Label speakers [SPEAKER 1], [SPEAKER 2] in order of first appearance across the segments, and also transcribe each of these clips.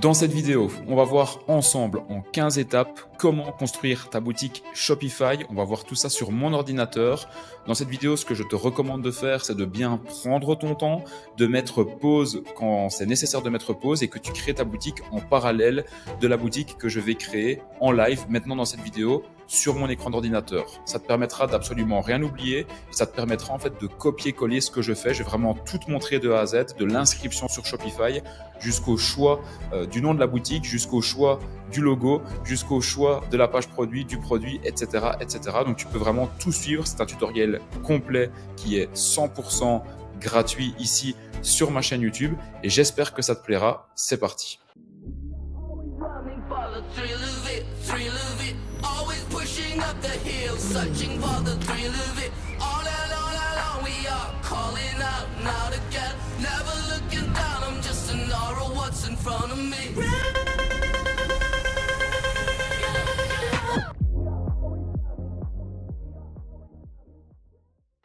[SPEAKER 1] Dans cette vidéo, on va voir ensemble en 15 étapes comment construire ta boutique Shopify. On va voir tout ça sur mon ordinateur. Dans cette vidéo, ce que je te recommande de faire, c'est de bien prendre ton temps, de mettre pause quand c'est nécessaire de mettre pause et que tu crées ta boutique en parallèle de la boutique que je vais créer en live maintenant dans cette vidéo sur mon écran d'ordinateur. Ça te permettra d'absolument rien oublier et ça te permettra en fait de copier-coller ce que je fais. Je vais vraiment tout te montrer de A à Z, de l'inscription sur Shopify jusqu'au choix du nom de la boutique, jusqu'au choix du logo, jusqu'au choix de la page produit, du produit, etc., etc. Donc tu peux vraiment tout suivre. C'est un tutoriel complet qui est 100% gratuit ici sur ma chaîne YouTube et j'espère que ça te plaira. C'est parti.
[SPEAKER 2] Searching for the thrill of it. All along, we are calling out now to get. Never looking down, I'm just an aura of what's in front of me.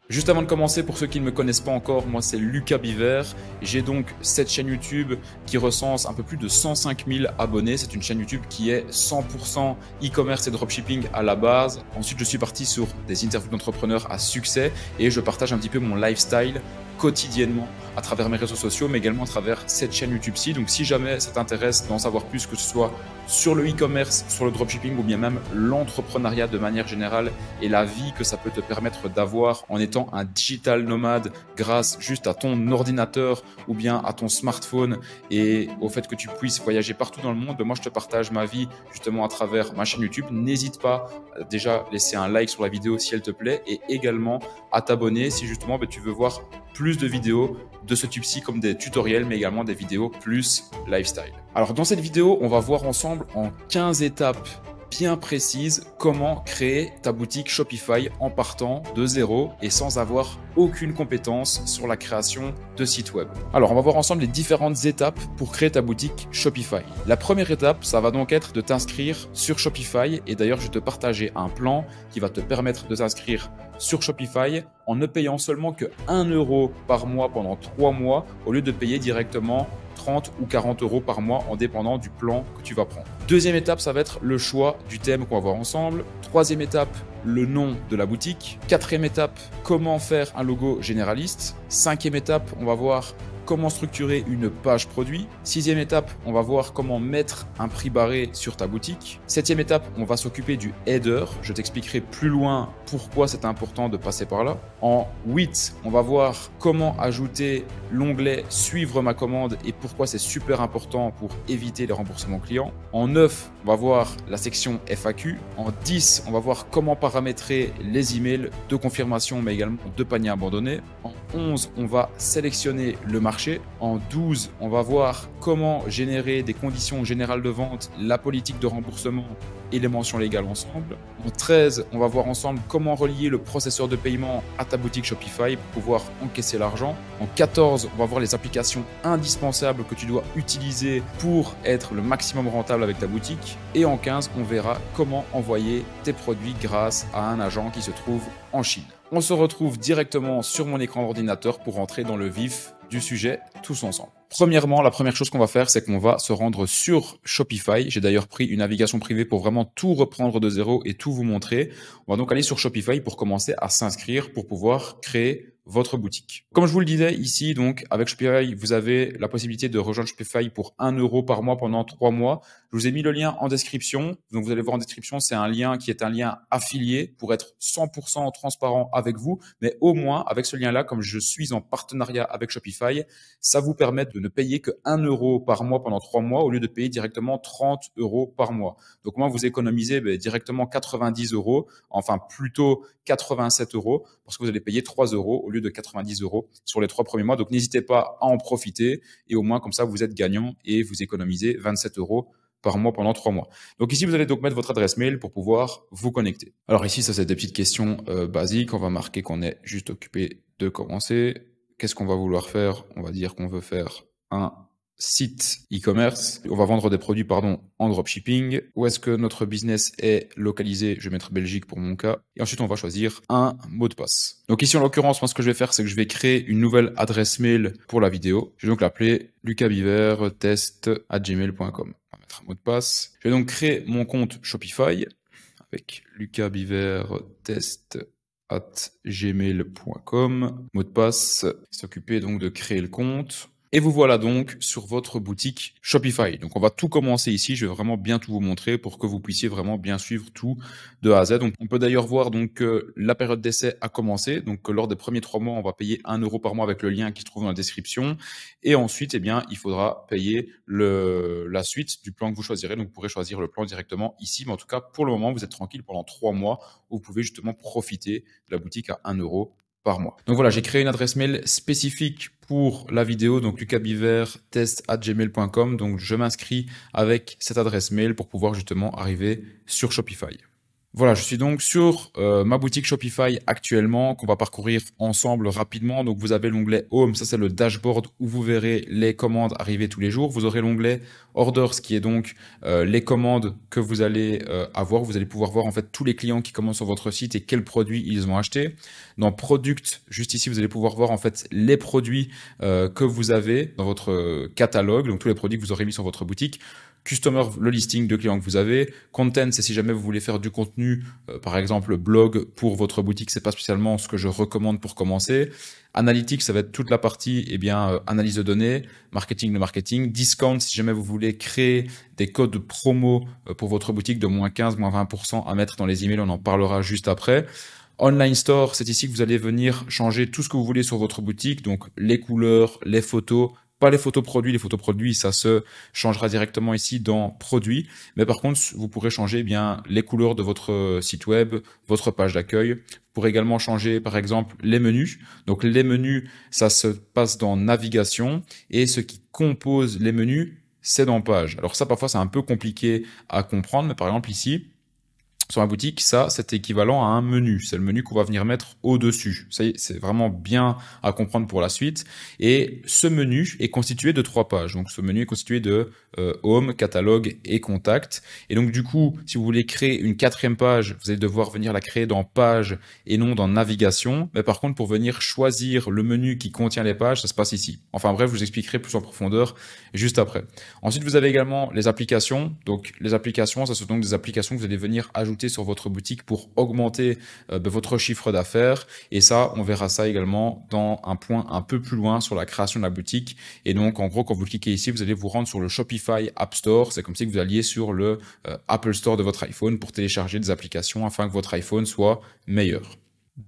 [SPEAKER 1] Juste avant de commencer, pour ceux qui ne me connaissent pas encore, moi c'est Lucas Biver. J'ai donc cette chaîne YouTube qui recense un peu plus de 105 000 abonnés. C'est une chaîne YouTube qui est 100% e-commerce et dropshipping à la base. Ensuite, je suis parti sur des interviews d'entrepreneurs à succès et je partage un petit peu mon lifestyle quotidiennement à travers mes réseaux sociaux, mais également à travers cette chaîne YouTube-ci. Donc si jamais ça t'intéresse d'en savoir plus, que ce soit sur le e-commerce, sur le dropshipping ou bien même l'entrepreneuriat de manière générale et la vie que ça peut te permettre d'avoir en étant un digital nomade grâce juste à ton ordinateur ou bien à ton smartphone et au fait que tu puisses voyager partout dans le monde, moi je te partage ma vie justement à travers ma chaîne YouTube. N'hésite pas déjà à laisser un like sur la vidéo si elle te plaît et également à t'abonner si justement tu veux voir plus de vidéos de ce type-ci comme des tutoriels mais également des vidéos plus lifestyle. Alors dans cette vidéo, on va voir ensemble en 15 étapes bien précises comment créer ta boutique Shopify en partant de zéro et sans avoir aucune compétence sur la création de sites web. Alors on va voir ensemble les différentes étapes pour créer ta boutique Shopify. La première étape, ça va donc être de t'inscrire sur Shopify et d'ailleurs je vais te partager un plan qui va te permettre de t'inscrire sur Shopify en ne payant seulement que 1 euro par mois pendant 3 mois au lieu de payer directement 30 ou 40 euros par mois en dépendant du plan que tu vas prendre. Deuxième étape, ça va être le choix du thème qu'on va voir ensemble. Troisième étape, le nom de la boutique. Quatrième étape, comment faire un logo généraliste. Cinquième étape, on va voir comment structurer une page produit. Sixième étape, on va voir comment mettre un prix barré sur ta boutique. Septième étape, on va s'occuper du header. Je t'expliquerai plus loin pourquoi c'est important de passer par là. En 8, on va voir comment ajouter l'onglet suivre ma commande et pourquoi c'est super important pour éviter les remboursements clients. En 9, on va voir la section FAQ. En 10, on va voir comment paramétrer les emails de confirmation mais également de panier abandonné. En 11, on va sélectionner le marché. En 12, on va voir comment générer des conditions générales de vente, la politique de remboursement et les mentions légales ensemble. En 13, on va voir ensemble comment relier le processeur de paiement à ta boutique Shopify pour pouvoir encaisser l'argent. En 14, on va voir les applications indispensables que tu dois utiliser pour être le maximum rentable avec ta boutique. Et en 15, on verra comment envoyer tes produits grâce à un agent qui se trouve en Chine. On se retrouve directement sur mon écran d'ordinateur pour rentrer dans le vif du sujet tous ensemble. Premièrement, la première chose qu'on va faire, c'est qu'on va se rendre sur Shopify. J'ai d'ailleurs pris une navigation privée pour vraiment tout reprendre de zéro et tout vous montrer. On va donc aller sur Shopify pour commencer à s'inscrire pour pouvoir créer votre boutique. Comme je vous le disais ici, donc avec Shopify, vous avez la possibilité de rejoindre Shopify pour 1 euro par mois pendant 3 mois. Je vous ai mis le lien en description. Donc vous allez voir en description, c'est un lien qui est un lien affilié pour être 100% transparent avec vous. Mais au moins, avec ce lien-là, comme je suis en partenariat avec Shopify, ça vous permet de ne payer que 1 euro par mois pendant 3 mois au lieu de payer directement 30 euros par mois. Donc moi, vous économisez directement 90 euros, enfin plutôt 87 euros parce que vous allez payer 3 euros au lieu de 90 euros sur les 3 premiers mois. Donc n'hésitez pas à en profiter et au moins comme ça, vous êtes gagnant et vous économisez 27 euros par mois pendant 3 mois. Donc ici, vous allez donc mettre votre adresse mail pour pouvoir vous connecter. Alors ici, ça c'est des petites questions basiques. On va marquer qu'on est juste occupé de commencer. Qu'est-ce qu'on va vouloir faire? On va dire qu'on veut faire un site e-commerce. On va vendre des produits, en dropshipping. Où est-ce que notre business est localisé? Je vais mettre Belgique pour mon cas. Et ensuite, on va choisir un mot de passe. Donc ici, en l'occurrence, moi, ce que je vais faire, c'est que je vais créer une nouvelle adresse mail pour la vidéo. Je vais donc l'appeler lucasbivertest@gmail.com. On va mettre un mot de passe. Je vais donc créer mon compte Shopify avec lucasbivertest@gmail.com. Mot de passe, s'occuper donc de créer le compte. Et vous voilà donc sur votre boutique Shopify. Donc on va tout commencer ici, je vais vraiment bien tout vous montrer pour que vous puissiez vraiment bien suivre tout de A à Z. Donc on peut d'ailleurs voir donc que la période d'essai a commencé. Donc lors des premiers 3 mois, on va payer 1 € par mois avec le lien qui se trouve dans la description. Et ensuite, eh bien, il faudra payer la suite du plan que vous choisirez. Donc vous pourrez choisir le plan directement ici. Mais en tout cas, pour le moment, vous êtes tranquille pendant 3 mois où vous pouvez justement profiter de la boutique à 1 € par mois. Donc voilà, j'ai créé une adresse mail spécifique pour la vidéo, donc lucasbivertest@gmail.com. Donc je m'inscris avec cette adresse mail pour pouvoir justement arriver sur Shopify. Voilà, je suis donc sur ma boutique Shopify actuellement qu'on va parcourir ensemble rapidement. Donc vous avez l'onglet Home, ça c'est le dashboard où vous verrez les commandes arriver tous les jours. Vous aurez l'onglet Orders qui est donc les commandes que vous allez avoir. Vous allez pouvoir voir en fait tous les clients qui commandent sur votre site et quels produits ils ont acheté. Dans Product, juste ici, vous allez pouvoir voir en fait les produits que vous avez dans votre catalogue, donc tous les produits que vous aurez mis sur votre boutique. Customer, le listing de clients que vous avez. Content, c'est si jamais vous voulez faire du contenu, par exemple blog pour votre boutique, c'est pas spécialement ce que je recommande pour commencer. Analytics, ça va être toute la partie analyse de données, marketing, le marketing. Discount, si jamais vous voulez créer des codes promo pour votre boutique de -15, -20% à mettre dans les emails, on en parlera juste après. Online Store, c'est ici que vous allez venir changer tout ce que vous voulez sur votre boutique, donc les couleurs, les photos, pas les photos produits, ça se changera directement ici dans produits, mais par contre, vous pourrez changer les couleurs de votre site web, votre page d'accueil. Vous pourrez également changer, par exemple, les menus. Donc, les menus, ça se passe dans navigation et ce qui compose les menus, c'est dans page. Alors ça, parfois, c'est un peu compliqué à comprendre, mais par exemple, ici, sur ma boutique, ça, c'est équivalent à un menu. C'est le menu qu'on va venir mettre au-dessus. Ça y est, c'est vraiment bien à comprendre pour la suite. Et ce menu est constitué de 3 pages. Donc, ce menu est constitué de Home, Catalogue et Contact. Et donc, du coup, si vous voulez créer une 4e page, vous allez devoir venir la créer dans Page et non dans Navigation. Mais par contre, pour venir choisir le menu qui contient les pages, ça se passe ici. Enfin bref, je vous expliquerai plus en profondeur juste après. Ensuite, vous avez également les applications. Donc, les applications, ça sont donc des applications que vous allez venir ajouter sur votre boutique pour augmenter votre chiffre d'affaires. Et ça, on verra ça également dans un point un peu plus loin sur la création de la boutique. Et donc, en gros, quand vous cliquez ici, vous allez vous rendre sur le Shopify App Store. C'est comme si vous alliez sur le Apple Store de votre iPhone pour télécharger des applications afin que votre iPhone soit meilleur.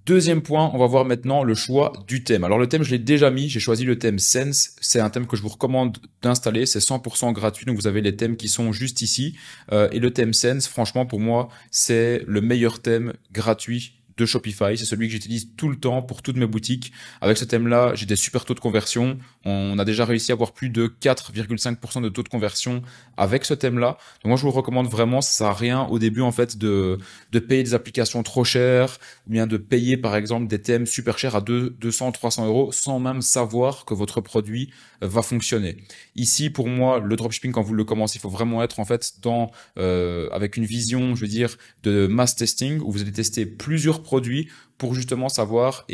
[SPEAKER 1] Deuxième point, on va voir maintenant le choix du thème. Alors le thème, je l'ai déjà mis, j'ai choisi le thème Sense. C'est un thème que je vous recommande d'installer, c'est 100% gratuit, donc vous avez les thèmes qui sont juste ici. Et le thème Sense, franchement, pour moi, c'est le meilleur thème gratuit de Shopify. C'est celui que j'utilise tout le temps pour toutes mes boutiques. Avec ce thème-là, j'ai des super taux de conversion. On a déjà réussi à avoir plus de 4,5% de taux de conversion avec ce thème-là. Donc moi, je vous le recommande vraiment. Ça sert à rien au début, en fait, de payer des applications trop chères ou bien de payer, par exemple, des thèmes super chers à 200, 300 € sans même savoir que votre produit va fonctionner. Ici, pour moi, le dropshipping, quand vous le commencez, il faut vraiment être, en fait, avec une vision, je veux dire, de mass testing où vous allez tester plusieurs produits pour justement savoir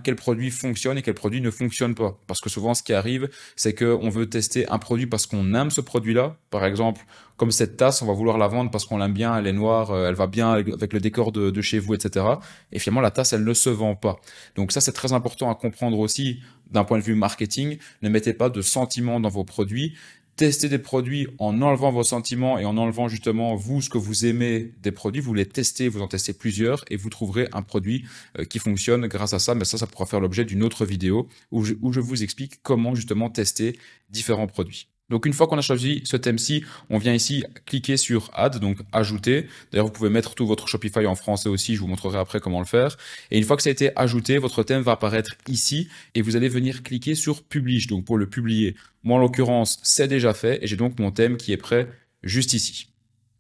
[SPEAKER 1] quel produit fonctionne et quel produit ne fonctionne pas. Parce que souvent, ce qui arrive, c'est qu'on veut tester un produit parce qu'on aime ce produit-là. Par exemple, comme cette tasse, on va vouloir la vendre parce qu'on l'aime bien, elle est noire, elle va bien avec le décor de chez vous, etc. Et finalement, la tasse, elle ne se vend pas. Donc ça, c'est très important à comprendre aussi d'un point de vue marketing. Ne mettez pas de sentiments dans vos produits. Testez des produits en enlevant vos sentiments et en enlevant justement vous ce que vous aimez des produits. Vous les testez, vous en testez plusieurs et vous trouverez un produit qui fonctionne grâce à ça. Mais ça pourra faire l'objet d'une autre vidéo où je vous explique comment justement tester différents produits. Donc une fois qu'on a choisi ce thème-ci, on vient ici cliquer sur Add, donc ajouter. D'ailleurs, vous pouvez mettre tout votre Shopify en français aussi, je vous montrerai après comment le faire. Et une fois que ça a été ajouté, votre thème va apparaître ici et vous allez venir cliquer sur Publish, donc pour le publier. Moi, en l'occurrence, c'est déjà fait et j'ai donc mon thème qui est prêt juste ici.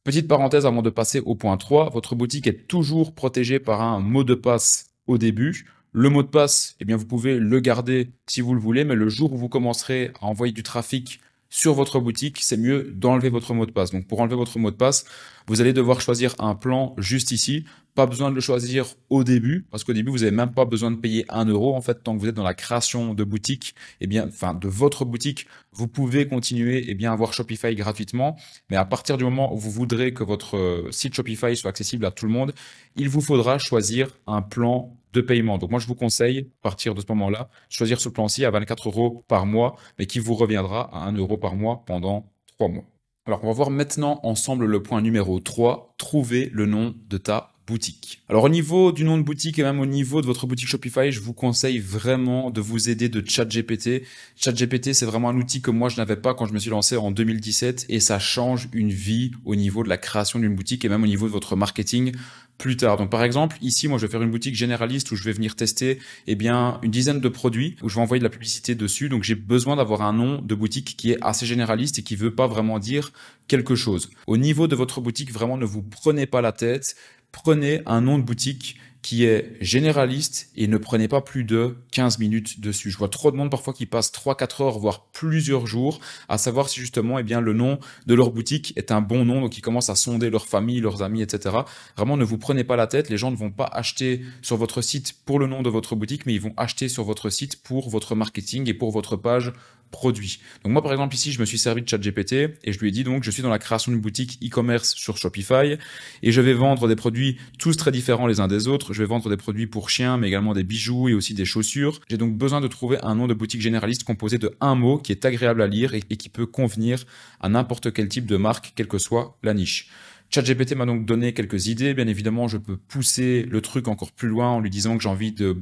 [SPEAKER 1] Petite parenthèse avant de passer au point 3, votre boutique est toujours protégée par un mot de passe au début. Le mot de passe, vous pouvez le garder si vous le voulez, mais le jour où vous commencerez à envoyer du trafic sur votre boutique, c'est mieux d'enlever votre mot de passe. Donc pour enlever votre mot de passe, vous allez devoir choisir un plan juste ici. Pas besoin de le choisir au début, parce qu'au début, vous n'avez même pas besoin de payer 1 euro. En fait, tant que vous êtes dans la création de boutique, de votre boutique, vous pouvez continuer, à avoir Shopify gratuitement. Mais à partir du moment où vous voudrez que votre site Shopify soit accessible à tout le monde, il vous faudra choisir un plan de paiement. Donc moi, je vous conseille, à partir de ce moment-là, choisir ce plan-ci à 24 euros par mois, mais qui vous reviendra à 1 euro par mois pendant 3 mois. Alors, on va voir maintenant ensemble le point numéro 3, trouver le nom de ta boutique. Alors au niveau du nom de boutique et même au niveau de votre boutique Shopify, je vous conseille vraiment de vous aider de ChatGPT. ChatGPT, c'est vraiment un outil que moi je n'avais pas quand je me suis lancé en 2017 et ça change une vie au niveau de la création d'une boutique et même au niveau de votre marketing plus tard. Donc par exemple, ici, moi je vais faire une boutique généraliste où je vais venir tester une dizaine de produits, où je vais envoyer de la publicité dessus. Donc j'ai besoin d'avoir un nom de boutique qui est assez généraliste et qui veut pas vraiment dire quelque chose. Au niveau de votre boutique, vraiment ne vous prenez pas la tête. Prenez un nom de boutique qui est généraliste et ne prenez pas plus de 15 minutes dessus. Je vois trop de monde parfois qui passe 3-4 heures, voire plusieurs jours à savoir si justement le nom de leur boutique est un bon nom. Donc ils commencent à sonder leur famille, leurs amis, etc. Vraiment, ne vous prenez pas la tête. Les gens ne vont pas acheter sur votre site pour le nom de votre boutique, mais ils vont acheter sur votre site pour votre marketing et pour votre page produit. Donc moi par exemple ici je me suis servi de ChatGPT et je lui ai dit donc je suis dans la création d'une boutique e-commerce sur Shopify et je vais vendre des produits tous très différents les uns des autres. Je vais vendre des produits pour chiens mais également des bijoux et aussi des chaussures. J'ai donc besoin de trouver un nom de boutique généraliste composé de un mot qui est agréable à lire et qui peut convenir à n'importe quel type de marque, quelle que soit la niche. ChatGPT m'a donc donné quelques idées. Bien évidemment, je peux pousser le truc encore plus loin en lui disant que j'ai envie de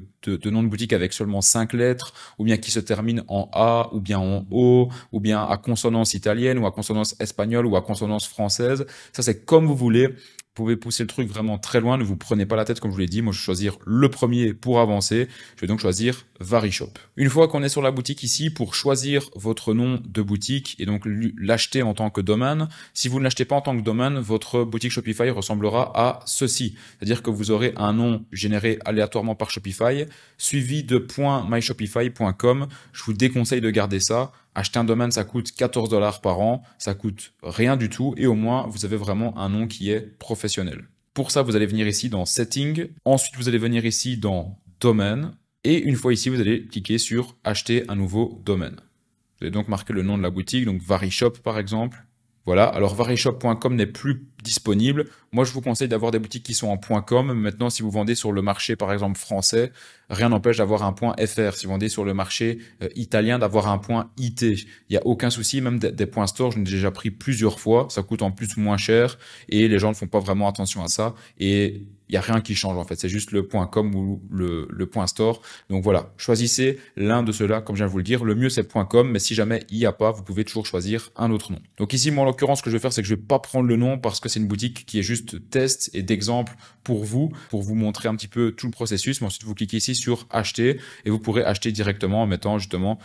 [SPEAKER 1] nom de boutique avec seulement 5 lettres, ou bien qui se termine en A, ou bien en O, ou bien à consonance italienne, ou à consonance espagnole, ou à consonance française. Ça, c'est comme vous voulez. Vous pouvez pousser le truc vraiment très loin, ne vous prenez pas la tête comme je vous l'ai dit. Moi, je vais choisir le premier pour avancer. Je vais donc choisir VariShop. Une fois qu'on est sur la boutique ici, pour choisir votre nom de boutique et donc l'acheter en tant que domaine, si vous ne l'achetez pas en tant que domaine, votre boutique Shopify ressemblera à ceci. C'est-à-dire que vous aurez un nom généré aléatoirement par Shopify, suivi de .myshopify.com. Je vous déconseille de garder ça. Acheter un domaine, ça coûte 14 $ par an, ça coûte rien du tout et au moins vous avez vraiment un nom qui est professionnel. Pour ça, vous allez venir ici dans Settings, ensuite vous allez venir ici dans Domaine et une fois ici, vous allez cliquer sur Acheter un nouveau domaine. Vous allez donc marquer le nom de la boutique, donc VariShop par exemple. Voilà, alors varishop.com n'est plus disponible. Moi, je vous conseille d'avoir des boutiques qui sont en .com. Maintenant, si vous vendez sur le marché, par exemple, français, rien n'empêche d'avoir un .fr. Si vous vendez sur le marché italien, d'avoir un .it. Il n'y a aucun souci, même des points store, je l'ai déjà pris plusieurs fois. Ça coûte en plus moins cher et les gens ne font pas vraiment attention à ça. Et il n'y a rien qui change en fait, c'est juste le .com ou le .store. Donc voilà, choisissez l'un de ceux-là, comme je viens de vous le dire. Le mieux c'est le .com, mais si jamais il n'y a pas, vous pouvez toujours choisir un autre nom. Donc ici, moi en l'occurrence, ce que je vais faire, c'est que je vais pas prendre le nom parce que c'est une boutique qui est juste test et d'exemple pour vous montrer un petit peu tout le processus. Mais ensuite, vous cliquez ici sur acheter et vous pourrez acheter directement en mettant justement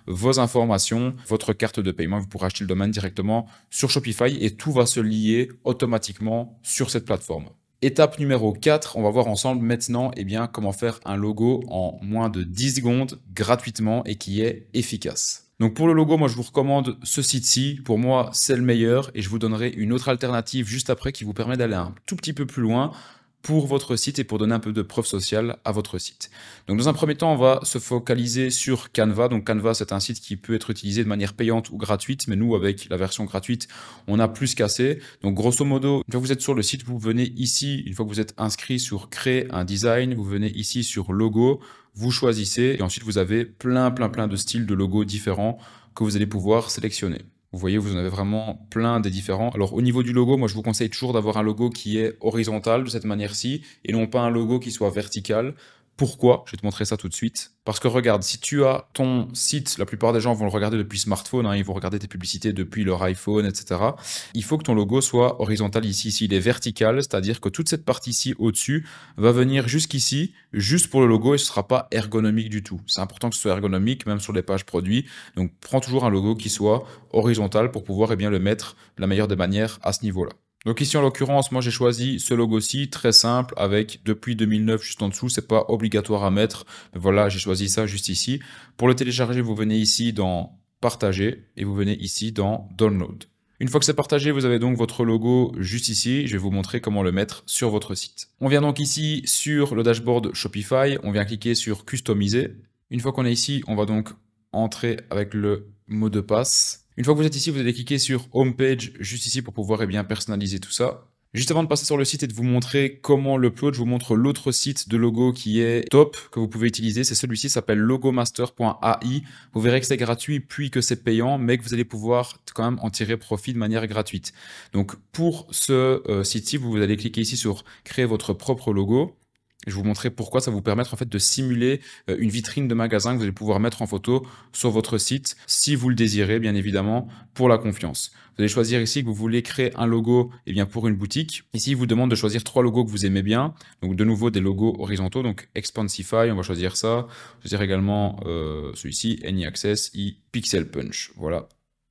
[SPEAKER 1] vos informations, votre carte de paiement. Vous pourrez acheter le domaine directement sur Shopify et tout va se lier automatiquement sur cette plateforme. Étape numéro 4, on va voir ensemble maintenant comment faire un logo en moins de 10 secondes gratuitement et qui est efficace. Donc pour le logo, moi je vous recommande ce site-ci. Pour moi, c'est le meilleur et je vous donnerai une autre alternative juste après qui vous permet d'aller un tout petit peu plus loin pour votre site et pour donner un peu de preuve sociale à votre site. Donc dans un premier temps, on va se focaliser sur Canva. Donc Canva, c'est un site qui peut être utilisé de manière payante ou gratuite, mais nous, avec la version gratuite, on a plus qu'assez. Donc grosso modo, une fois que vous êtes sur le site, vous venez ici, une fois que vous êtes inscrit sur créer un design, vous venez ici sur logo, vous choisissez et ensuite vous avez plein de styles de logos différents que vous allez pouvoir sélectionner. Vous voyez, vous en avez vraiment plein des différents. Alors au niveau du logo, moi je vous conseille toujours d'avoir un logo qui est horizontal de cette manière-ci et non pas un logo qui soit vertical. Pourquoi? Je vais te montrer ça tout de suite. Parce que regarde, si tu as ton site, la plupart des gens vont le regarder depuis smartphone, ils vont regarder tes publicités depuis leur iPhone, etc. Il faut que ton logo soit horizontal ici. S'il est vertical, c'est-à-dire que toute cette partie-ci au-dessus va venir jusqu'ici, juste pour le logo et ce ne sera pas ergonomique du tout. C'est important que ce soit ergonomique, même sur les pages produits. Donc prends toujours un logo qui soit horizontal pour pouvoir le mettre de la meilleure des manières à ce niveau-là. Donc ici en l'occurrence, moi j'ai choisi ce logo-ci, très simple, avec depuis 2009 juste en dessous, c'est pas obligatoire à mettre, mais voilà, j'ai choisi ça juste ici. Pour le télécharger, vous venez ici dans partager et vous venez ici dans Download. Une fois que c'est partagé, vous avez donc votre logo juste ici. Je vais vous montrer comment le mettre sur votre site. On vient donc ici sur le dashboard Shopify. On vient cliquer sur Customiser. Une fois qu'on est ici, on va donc entrer avec le mot de passe. Une fois que vous êtes ici, vous allez cliquer sur Homepage juste ici pour pouvoir personnaliser tout ça. Juste avant de passer sur le site et de vous montrer comment l'upload, je vous montre l'autre site de logo qui est top, que vous pouvez utiliser. C'est celui-ci, s'appelle logomaster.ai. Vous verrez que c'est gratuit puis que c'est payant, mais que vous allez pouvoir quand même en tirer profit de manière gratuite. Donc pour ce site-ci, vous allez cliquer ici sur créer votre propre logo. Je vais vous montrer pourquoi ça va vous permettre en fait de simuler une vitrine de magasin que vous allez pouvoir mettre en photo sur votre site si vous le désirez, bien évidemment, pour la confiance. Vous allez choisir ici que vous voulez créer un logo pour une boutique. Ici, il vous demande de choisir 3 logos que vous aimez bien. Donc de nouveau des logos horizontaux, donc Expensify, on va choisir ça. Choisir également celui-ci, AnyAccess, Pixel Punch. Voilà.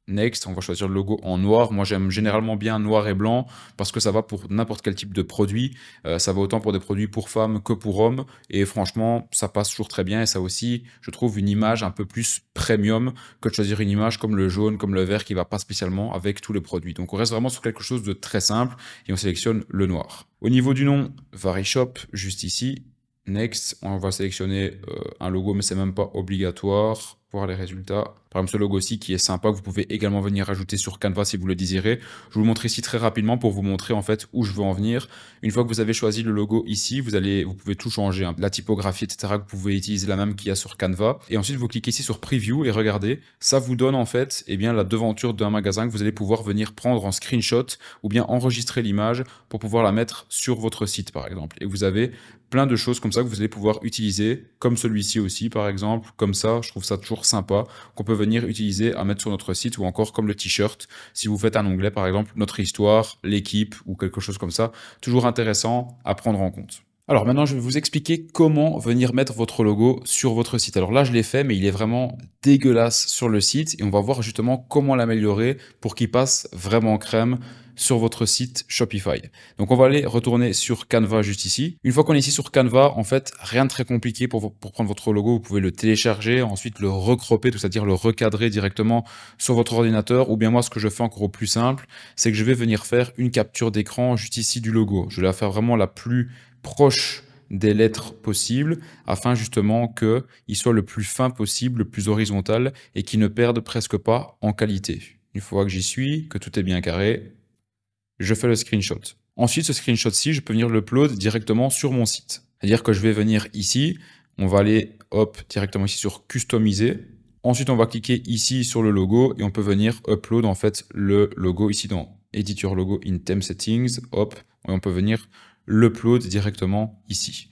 [SPEAKER 1] Next, on va choisir le logo en noir. Moi, j'aime généralement bien noir et blanc parce que ça va pour n'importe quel type de produit. Ça va autant pour des produits pour femmes que pour hommes. Et franchement, ça passe toujours très bien. Et ça aussi, je trouve une image un peu plus premium que de choisir une image comme le jaune, comme le vert qui va pas spécialement avec tous les produits. Donc, on reste vraiment sur quelque chose de très simple et on sélectionne le noir. Au niveau du nom, VariShop, juste ici. Next, on va sélectionner un logo, mais c'est même pas obligatoire. Voir les résultats. Par exemple, ce logo-ci qui est sympa, que vous pouvez également venir ajouter sur Canva si vous le désirez. Je vous le montre ici très rapidement pour vous montrer en fait où je veux en venir. Une fois que vous avez choisi le logo ici, vous pouvez tout changer, hein. La typographie, etc. Vous pouvez utiliser la même qu'il y a sur Canva. Et ensuite, vous cliquez ici sur Preview et regardez, ça vous donne en fait la devanture d'un magasin que vous allez pouvoir venir prendre en screenshot ou bien enregistrer l'image pour pouvoir la mettre sur votre site par exemple. Et vous avez plein de choses comme ça que vous allez pouvoir utiliser, comme celui-ci aussi par exemple, comme ça, je trouve ça toujours sympa, qu'on peut venir utiliser à mettre sur notre site, ou encore comme le t-shirt, si vous faites un onglet par exemple, notre histoire, l'équipe, ou quelque chose comme ça, toujours intéressant à prendre en compte. Alors maintenant, je vais vous expliquer comment venir mettre votre logo sur votre site. Alors là, je l'ai fait, mais il est vraiment dégueulasse sur le site, et on va voir justement comment l'améliorer pour qu'il passe vraiment crème sur votre site Shopify. Donc on va aller retourner sur Canva juste ici. Une fois qu'on est ici sur Canva, en fait, rien de très compliqué pour prendre votre logo. Vous pouvez le télécharger, ensuite le recropper, c'est-à-dire le recadrer directement sur votre ordinateur. Ou bien moi, ce que je fais encore au plus simple, c'est que je vais venir faire une capture d'écran juste ici du logo. Je vais la faire vraiment la plus proche des lettres possibles afin justement qu'il soit le plus fin possible, le plus horizontal et qu'il ne perde presque pas en qualité. Une fois que j'y suis, que tout est bien carré, je fais le screenshot. Ensuite, ce screenshot-ci, je peux venir l'upload directement sur mon site. C'est-à-dire que je vais venir ici, on va aller directement ici sur Customiser. Ensuite, on va cliquer ici sur le logo et on peut venir upload en fait le logo ici dans Editor Logo in Theme Settings. Et on peut venir l'upload directement ici.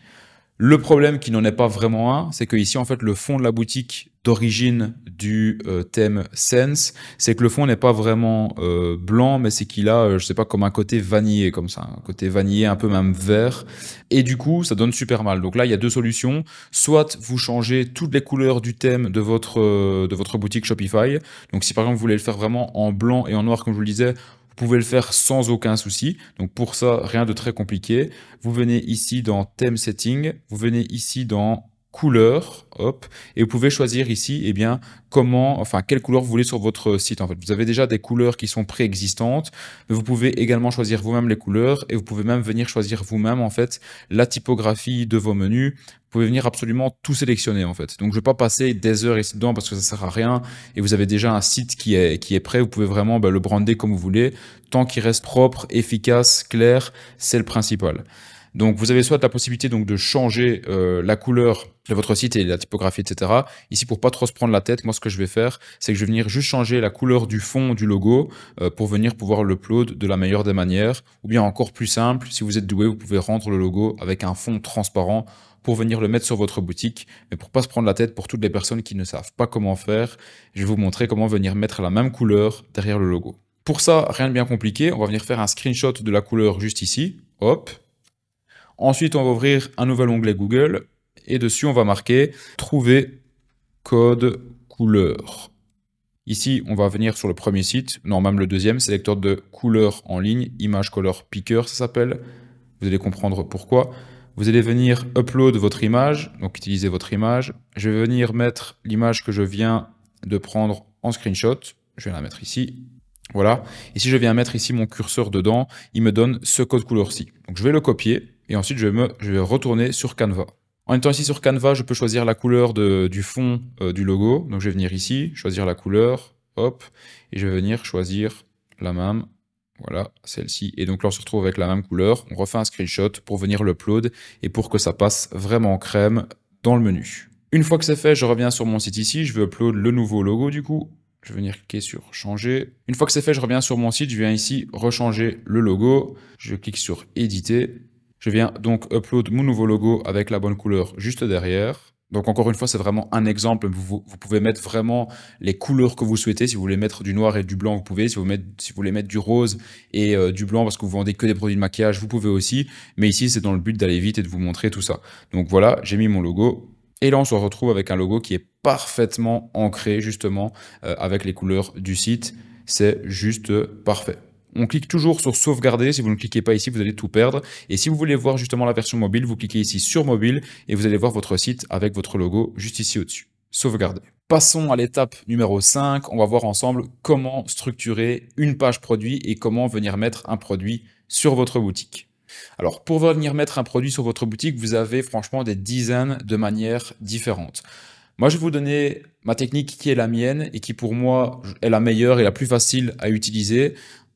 [SPEAKER 1] Le problème qui n'en est pas vraiment un, c'est que ici en fait le fond de la boutique d'origine du thème Sense, c'est que le fond n'est pas vraiment blanc, mais c'est qu'il a, je sais pas, comme un côté vanillé, comme ça, un côté vanillé un peu même vert, et du coup ça donne super mal. Donc là il y a deux solutions, soit vous changez toutes les couleurs du thème de votre boutique Shopify. Donc si par exemple vous voulez le faire vraiment en blanc et en noir comme je vous le disais, vous pouvez le faire sans aucun souci. Donc pour ça, rien de très compliqué. Vous venez ici dans Theme Setting, vous venez ici dans Couleur, et vous pouvez choisir ici, quelle couleur vous voulez sur votre site. En fait, vous avez déjà des couleurs qui sont préexistantes, mais vous pouvez également choisir vous-même les couleurs, et vous pouvez même venir choisir vous-même en fait la typographie de vos menus. Vous pouvez venir absolument tout sélectionner en fait. Donc je ne vais pas passer des heures ici dedans parce que ça sert à rien, et vous avez déjà un site qui est prêt. Vous pouvez vraiment le brander comme vous voulez, tant qu'il reste propre, efficace, clair, c'est le principal. Donc vous avez soit la possibilité donc de changer la couleur de votre site et la typographie, etc. Ici, pour pas trop se prendre la tête, moi ce que je vais faire, c'est que je vais venir juste changer la couleur du fond du logo pour venir pouvoir l'upload de la meilleure des manières. Ou bien encore plus simple, si vous êtes doué, vous pouvez rendre le logo avec un fond transparent pour venir le mettre sur votre boutique. Mais pour pas se prendre la tête, pour toutes les personnes qui ne savent pas comment faire, je vais vous montrer comment venir mettre la même couleur derrière le logo. Pour ça, rien de bien compliqué, on va venir faire un screenshot de la couleur juste ici. Ensuite, on va ouvrir un nouvel onglet Google et dessus, on va marquer « Trouver code couleur ». Ici, on va venir sur le premier site, non, même le deuxième, sélecteur de couleurs en ligne, Image Color Picker, ça s'appelle. Vous allez comprendre pourquoi. Vous allez venir upload votre image, donc utiliser votre image. Je vais venir mettre l'image que je viens de prendre en screenshot. Je vais la mettre ici. Voilà. Et si je viens mettre ici mon curseur dedans, il me donne ce code couleur-ci. Donc je vais le copier et ensuite je vais retourner sur Canva. En étant ici sur Canva, je peux choisir la couleur du fond du logo. Donc je vais venir ici, choisir la couleur, hop, et je vais venir choisir la même. Voilà, celle-ci. Et donc là, on se retrouve avec la même couleur. On refait un screenshot pour venir l'upload et pour que ça passe vraiment crème dans le menu. Une fois que c'est fait, je reviens sur mon site ici. Je vais upload le nouveau logo du coup. Je vais venir cliquer sur changer. Une fois que c'est fait, je reviens sur mon site. Je viens ici rechanger le logo. Je clique sur éditer. Je viens donc upload mon nouveau logo avec la bonne couleur juste derrière. Donc encore une fois, c'est vraiment un exemple. Vous pouvez mettre vraiment les couleurs que vous souhaitez. Si vous voulez mettre du noir et du blanc, vous pouvez. Si vous voulez mettre du rose et du blanc parce que vous vendez que des produits de maquillage, vous pouvez aussi. Mais ici, c'est dans le but d'aller vite et de vous montrer tout ça. Donc voilà, j'ai mis mon logo. Et là, on se retrouve avec un logo qui est parfaitement ancré justement avec les couleurs du site. C'est juste parfait. On clique toujours sur sauvegarder. Si vous ne cliquez pas ici, vous allez tout perdre. Et si vous voulez voir justement la version mobile, vous cliquez ici sur mobile et vous allez voir votre site avec votre logo juste ici au-dessus. Sauvegarder. Passons à l'étape numéro 5. On va voir ensemble comment structurer une page produit et comment venir mettre un produit sur votre boutique. Alors, pour venir mettre un produit sur votre boutique, vous avez franchement des dizaines de manières différentes. Moi, je vais vous donner ma technique qui est la mienne et qui pour moi est la meilleure et la plus facile à utiliser.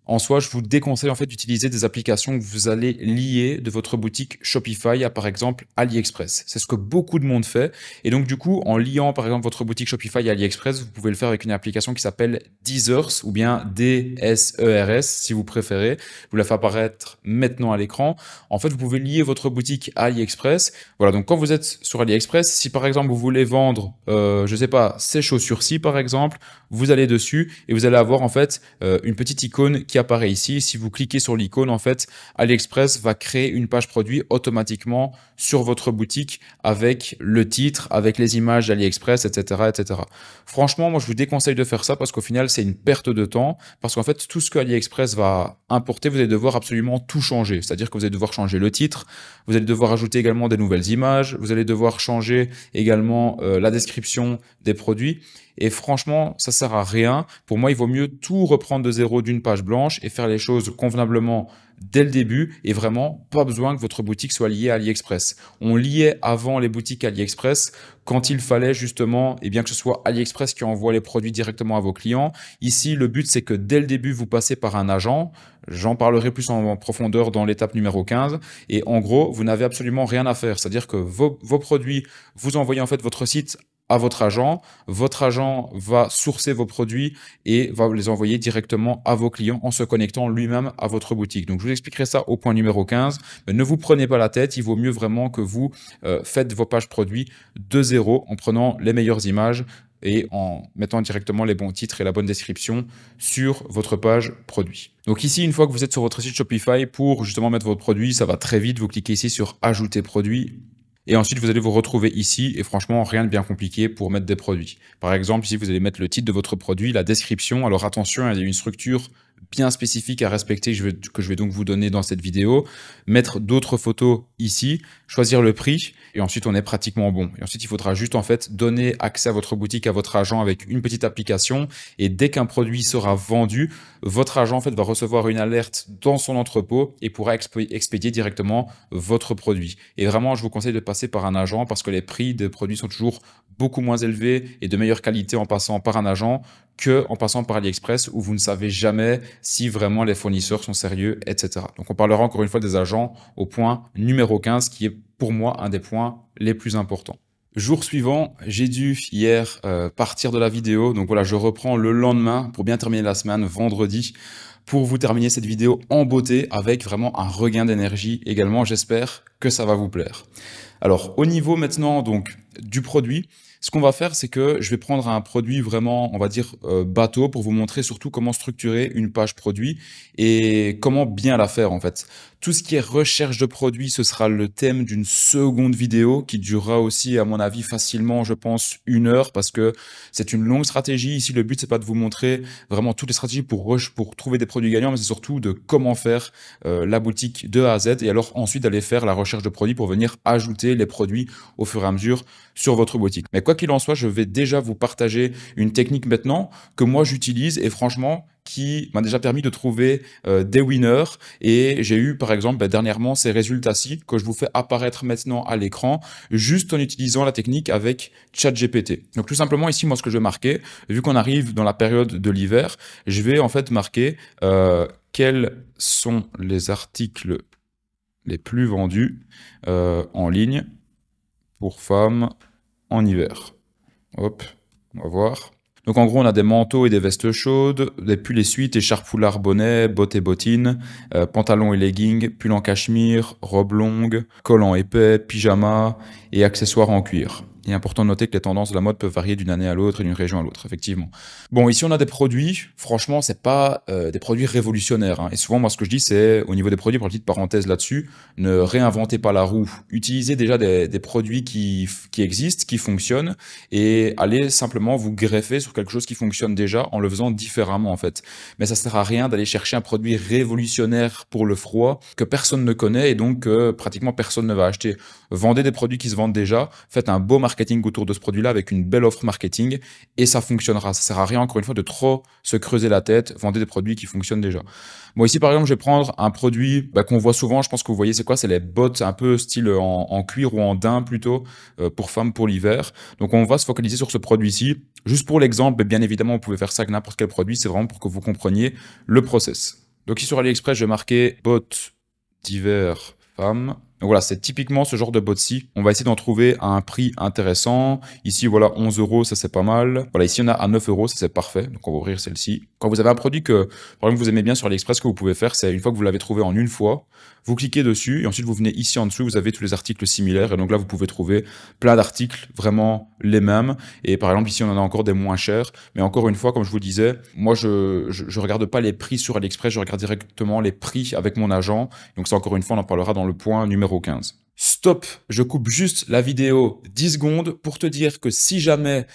[SPEAKER 1] En soi, je vous déconseille en fait d'utiliser des applications que vous allez lier de votre boutique Shopify à par exemple AliExpress. C'est ce que beaucoup de monde fait. Et donc du coup, en liant par exemple votre boutique Shopify à AliExpress, vous pouvez le faire avec une application qui s'appelle Deezers ou bien DSERS si vous préférez. Je vous la fais apparaître maintenant à l'écran. En fait, vous pouvez lier votre boutique à AliExpress. Voilà, donc quand vous êtes sur AliExpress, si par exemple vous voulez vendre, je sais pas, ces chaussures-ci par exemple, vous allez dessus et vous allez avoir en fait une petite icône qui apparaît ici. Si vous cliquez sur l'icône, en fait, AliExpress va créer une page produit automatiquement sur votre boutique avec le titre, avec les images d'AliExpress, etc., etc. Franchement, moi, je vous déconseille de faire ça parce qu'au final, c'est une perte de temps parce qu'en fait, tout ce que AliExpress va importer, vous allez devoir absolument tout changer. C'est-à-dire que vous allez devoir changer le titre, vous allez devoir ajouter également des nouvelles images, vous allez devoir changer également la description des produits. Et franchement, ça sert à rien. Pour moi, il vaut mieux tout reprendre de zéro d'une page blanche et faire les choses convenablement dès le début et vraiment pas besoin que votre boutique soit liée à AliExpress. On liait avant les boutiques AliExpress quand il fallait justement que ce soit AliExpress qui envoie les produits directement à vos clients. Ici, le but, c'est que dès le début, vous passez par un agent. J'en parlerai plus en profondeur dans l'étape numéro 15. Et en gros, vous n'avez absolument rien à faire. C'est-à-dire que vos produits, vous envoyez en fait votre site à votre agent va sourcer vos produits et va les envoyer directement à vos clients en se connectant lui-même à votre boutique. Donc je vous expliquerai ça au point numéro 15, mais ne vous prenez pas la tête, il vaut mieux vraiment que vous faites vos pages produits de zéro en prenant les meilleures images et en mettant directement les bons titres et la bonne description sur votre page produit. Donc ici, une fois que vous êtes sur votre site Shopify, pour justement mettre votre produit, ça va très vite, vous cliquez ici sur ajouter produit. Et ensuite, vous allez vous retrouver ici et franchement, rien de bien compliqué pour mettre des produits. Par exemple, ici, vous allez mettre le titre de votre produit, la description. Alors attention, il y a une structure bien spécifique à respecter que je vais donc vous donner dans cette vidéo. Mettre d'autres photos ici, choisir le prix et ensuite on est pratiquement bon. Et ensuite, il faudra juste en fait donner accès à votre boutique, à votre agent avec une petite application et dès qu'un produit sera vendu, votre agent en fait va recevoir une alerte dans son entrepôt et pourra expédier directement votre produit. Et vraiment, je vous conseille de passer par un agent parce que les prix des produits sont toujours beaucoup moins élevés et de meilleure qualité en passant par un agent que en passant par AliExpress où vous ne savez jamais si vraiment les fournisseurs sont sérieux, etc. Donc on parlera encore une fois des agents au point numéro 15 qui est pour moi un des points les plus importants. Jour suivant, j'ai dû hier partir de la vidéo, donc voilà, je reprends le lendemain pour bien terminer la semaine, vendredi, pour vous terminer cette vidéo en beauté avec vraiment un regain d'énergie également. J'espère que ça va vous plaire. Alors au niveau maintenant donc du produit, ce qu'on va faire, c'est que je vais prendre un produit vraiment, on va dire, bateau pour vous montrer surtout comment structurer une page produit et comment bien la faire en fait. Tout ce qui est recherche de produits, ce sera le thème d'une seconde vidéo qui durera aussi, à mon avis, facilement, je pense, 1 heure parce que c'est une longue stratégie. Ici, le but, c'est pas de vous montrer vraiment toutes les stratégies pour trouver des produits gagnants, mais c'est surtout de comment faire la boutique de A à Z et alors ensuite d'aller faire la recherche de produits pour venir ajouter les produits au fur et à mesure sur votre boutique. Mais quoi qu'il en soit, je vais déjà vous partager une technique maintenant que moi j'utilise et franchement qui m'a déjà permis de trouver des winners. Et j'ai eu par exemple dernièrement ces résultats-ci que je vous fais apparaître maintenant à l'écran juste en utilisant la technique avec ChatGPT. Donc tout simplement ici, moi ce que je vais marquer, vu qu'on arrive dans la période de l'hiver, je vais en fait marquer quels sont les articles les plus vendus en ligne pour femmes en hiver. Hop, on va voir. Donc en gros, on a des manteaux et des vestes chaudes, des pulls et suites, écharpes, foulards, bonnets, bottes et bottines, pantalons et leggings, pulls en cachemire, robes longues, collants épais, pyjamas et accessoires en cuir. Il est important de noter que les tendances de la mode peuvent varier d'une année à l'autre et d'une région à l'autre, effectivement. Bon, ici on a des produits, franchement, c'est pas des produits révolutionnaires, hein. Et souvent, moi, ce que je dis, c'est, au niveau des produits, pour la petite parenthèse là-dessus, ne réinventez pas la roue. Utilisez déjà des produits qui existent, qui fonctionnent, et allez simplement vous greffer sur quelque chose qui fonctionne déjà en le faisant différemment, en fait. Mais ça sert à rien d'aller chercher un produit révolutionnaire pour le froid que personne ne connaît et donc pratiquement personne ne va acheter. Vendez des produits qui se vendent déjà, faites un beau marketing autour de ce produit-là avec une belle offre marketing et ça fonctionnera. Ça sert à rien, encore une fois, de trop se creuser la tête, vendez des produits qui fonctionnent déjà. Moi ici, par exemple, je vais prendre un produit qu'on voit souvent, je pense que vous voyez c'est quoi, c'est les bottes un peu style en cuir ou en daim plutôt, pour femmes pour l'hiver. Donc on va se focaliser sur ce produit-ci. Juste pour l'exemple, bien évidemment, vous pouvez faire ça avec n'importe quel produit, c'est vraiment pour que vous compreniez le process. Donc ici sur AliExpress, je vais marquer bottes d'hiver femmes. Donc voilà, c'est typiquement ce genre de bot-ci. On va essayer d'en trouver à un prix intéressant. Ici, voilà, 11 euros, ça c'est pas mal. Voilà, ici on a à 9 euros, ça c'est parfait. Donc on va ouvrir celle-ci. Quand vous avez un produit que, par exemple, vous aimez bien sur AliExpress, ce que vous pouvez faire, c'est une fois que vous l'avez trouvé en une fois, vous cliquez dessus et ensuite vous venez ici en dessous, vous avez tous les articles similaires. Et donc là, vous pouvez trouver plein d'articles vraiment les mêmes. Et par exemple, ici, on en a encore des moins chers. Mais encore une fois, comme je vous disais, moi, je regarde pas les prix sur AliExpress, je regarde directement les prix avec mon agent. Donc ça, encore une fois, on en parlera dans le point numéro 15. Stop, je coupe juste la vidéo 10 secondes pour te dire que si jamais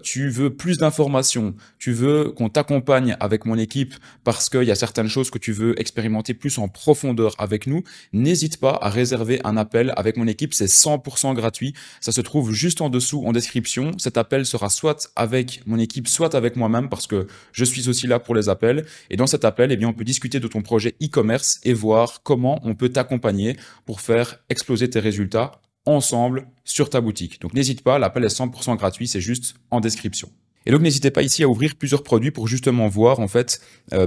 [SPEAKER 1] tu veux plus d'informations, tu veux qu'on t'accompagne avec mon équipe parce qu'il y a certaines choses que tu veux expérimenter plus en profondeur avec nous, n'hésite pas à réserver un appel avec mon équipe, c'est 100% gratuit, ça se trouve juste en dessous en description. Cet appel sera soit avec mon équipe, soit avec moi-même parce que je suis aussi là pour les appels. Et dans cet appel, eh bien, on peut discuter de ton projet e-commerce et voir comment on peut t'accompagner pour faire exploser tes résultats ensemble sur ta boutique. Donc n'hésite pas, l'appel est 100% gratuit, c'est juste en description. Et donc n'hésitez pas ici à ouvrir plusieurs produits pour justement voir en fait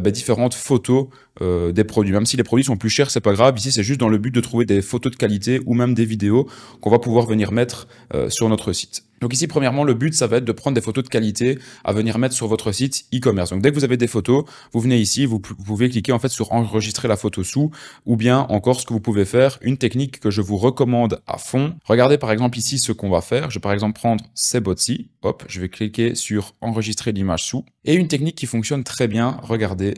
[SPEAKER 1] différentes photos des produits. Même si les produits sont plus chers, c'est pas grave. Ici c'est juste dans le but de trouver des photos de qualité ou même des vidéos qu'on va pouvoir venir mettre sur notre site. Donc ici, premièrement, le but, ça va être de prendre des photos de qualité à venir mettre sur votre site e-commerce. Donc dès que vous avez des photos, vous venez ici, vous pouvez cliquer en fait sur enregistrer la photo sous, ou bien encore ce que vous pouvez faire, une technique que je vous recommande à fond. Regardez par exemple ici ce qu'on va faire. Je vais par exemple prendre ces bots-ci. Hop, je vais cliquer sur enregistrer l'image sous. Et une technique qui fonctionne très bien, regardez,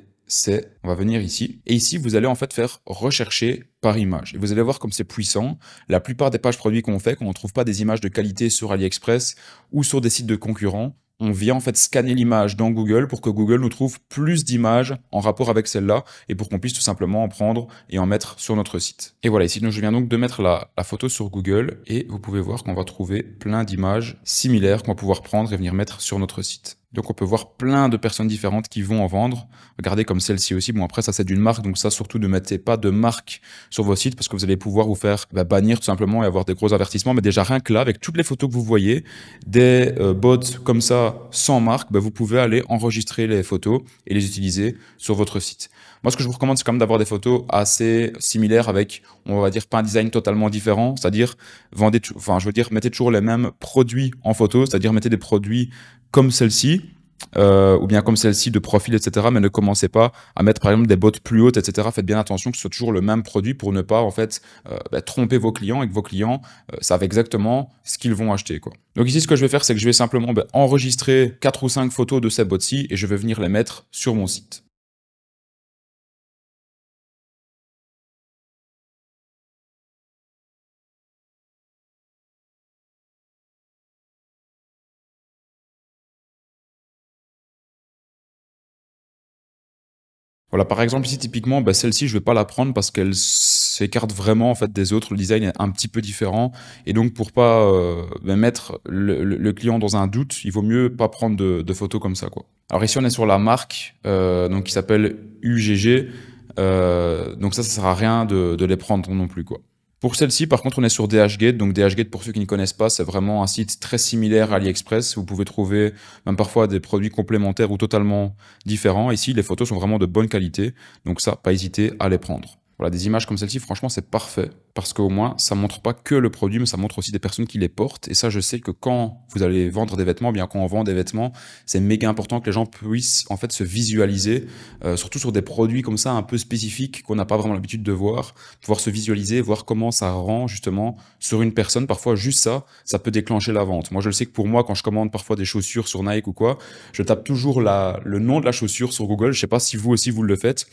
[SPEAKER 1] on va venir ici, et ici vous allez en fait faire rechercher par image. Et vous allez voir comme c'est puissant. La plupart des pages produits qu'on fait, quand on ne trouve pas des images de qualité sur AliExpress ou sur des sites de concurrents, on vient en fait scanner l'image dans Google pour que Google nous trouve plus d'images en rapport avec celle-là et pour qu'on puisse tout simplement en prendre et en mettre sur notre site. Et voilà, ici je viens donc de mettre la photo sur Google et vous pouvez voir qu'on va trouver plein d'images similaires qu'on va pouvoir prendre et venir mettre sur notre site. Donc on peut voir plein de personnes différentes qui vont en vendre. Regardez comme celle-ci aussi. Bon après ça c'est d'une marque, donc ça surtout ne mettez pas de marque sur vos sites parce que vous allez pouvoir vous faire bannir tout simplement et avoir des gros avertissements. Mais déjà rien que là, avec toutes les photos que vous voyez, des bots comme ça sans marque, vous pouvez aller enregistrer les photos et les utiliser sur votre site. Moi ce que je vous recommande c'est quand même d'avoir des photos assez similaires avec, on va dire, pas un design totalement différent, c'est-à-dire mettez toujours les mêmes produits en photo, c'est-à-dire mettez des produits comme celle-ci, ou bien comme celle-ci de profil, etc. Mais ne commencez pas à mettre par exemple des bottes plus hautes, etc. Faites bien attention que ce soit toujours le même produit pour ne pas en fait tromper vos clients et que vos clients savent exactement ce qu'ils vont acheter, quoi. Donc ici ce que je vais faire c'est que je vais simplement enregistrer 4 ou 5 photos de ces bottes-ci et je vais venir les mettre sur mon site. Voilà, par exemple, ici, typiquement, bah, celle-ci, je vais pas la prendre parce qu'elle s'écarte vraiment en fait des autres. Le design est un petit peu différent et donc pour pas bah, mettre le client dans un doute, il vaut mieux pas prendre de photos comme ça, quoi. Alors ici, on est sur la marque donc qui s'appelle UGG. Donc ça sert à rien de les prendre non plus, quoi. Pour celle-ci, par contre, on est sur DHgate. Donc DHgate, pour ceux qui ne connaissent pas, c'est vraiment un site très similaire à AliExpress. Vous pouvez trouver même parfois des produits complémentaires ou totalement différents. Ici, les photos sont vraiment de bonne qualité. Donc ça, pas hésiter à les prendre. Voilà, des images comme celle-ci, franchement, c'est parfait. Parce qu'au moins, ça montre pas que le produit, mais ça montre aussi des personnes qui les portent. Et ça, je sais que quand vous allez vendre des vêtements, bien quand on vend des vêtements, c'est méga important que les gens puissent en fait se visualiser, surtout sur des produits comme ça un peu spécifiques qu'on n'a pas vraiment l'habitude de voir, pouvoir se visualiser, voir comment ça rend justement sur une personne. Parfois, juste ça, ça peut déclencher la vente. Moi, je le sais que pour moi, quand je commande parfois des chaussures sur Nike ou quoi, je tape toujours le nom de la chaussure sur Google. Je sais pas si vous aussi vous le faites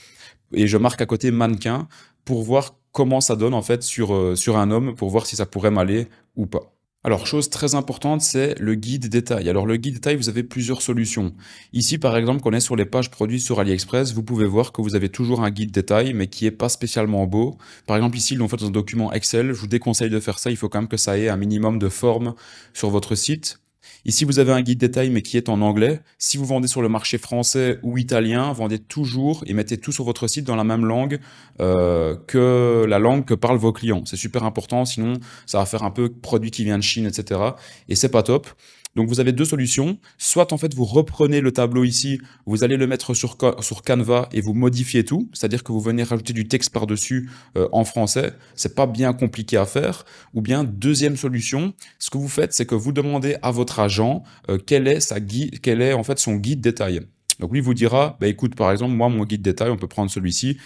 [SPEAKER 1] et je marque à côté mannequin pour voir comment ça donne en fait sur un homme, pour voir si ça pourrait m'aller ou pas. Alors, chose très importante, c'est le guide détail. Alors, le guide détail, vous avez plusieurs solutions. Ici, par exemple, quand on est sur les pages produits sur AliExpress, vous pouvez voir que vous avez toujours un guide détail, mais qui est pas spécialement beau. Par exemple, ici, ils l'ont fait dans un document Excel. Je vous déconseille de faire ça. Il faut quand même que ça ait un minimum de forme sur votre site. Ici, vous avez un guide détail, mais qui est en anglais. Si vous vendez sur le marché français ou italien, vendez toujours et mettez tout sur votre site dans la même langue que la langue que parlent vos clients. C'est super important, sinon ça va faire un peu produit qui vient de Chine, etc. Et c'est pas top. Donc vous avez deux solutions. Soit en fait vous reprenez le tableau ici, vous allez le mettre sur Canva et vous modifiez tout. C'est-à-dire que vous venez rajouter du texte par-dessus en français. C'est pas bien compliqué à faire. Ou bien deuxième solution, ce que vous faites, c'est que vous demandez à votre agent quel est en fait son guide détail. Donc lui vous dira, bah écoute, par exemple, moi, mon guide détail, on peut prendre celui-ci.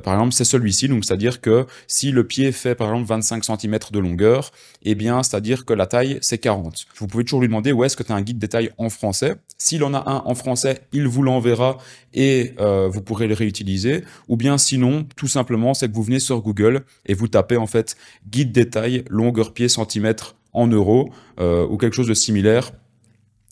[SPEAKER 1] Par exemple, c'est celui-ci, donc c'est-à-dire que si le pied fait, par exemple, 25 cm de longueur, eh bien, c'est-à-dire que la taille, c'est 40. Vous pouvez toujours lui demander, est-ce que tu as un guide détail en français? S'il en a un en français, il vous l'enverra et vous pourrez le réutiliser. Ou bien sinon, tout simplement, c'est que vous venez sur Google et vous tapez, en fait, guide détail, longueur pied, centimètre en euros, ou quelque chose de similaire.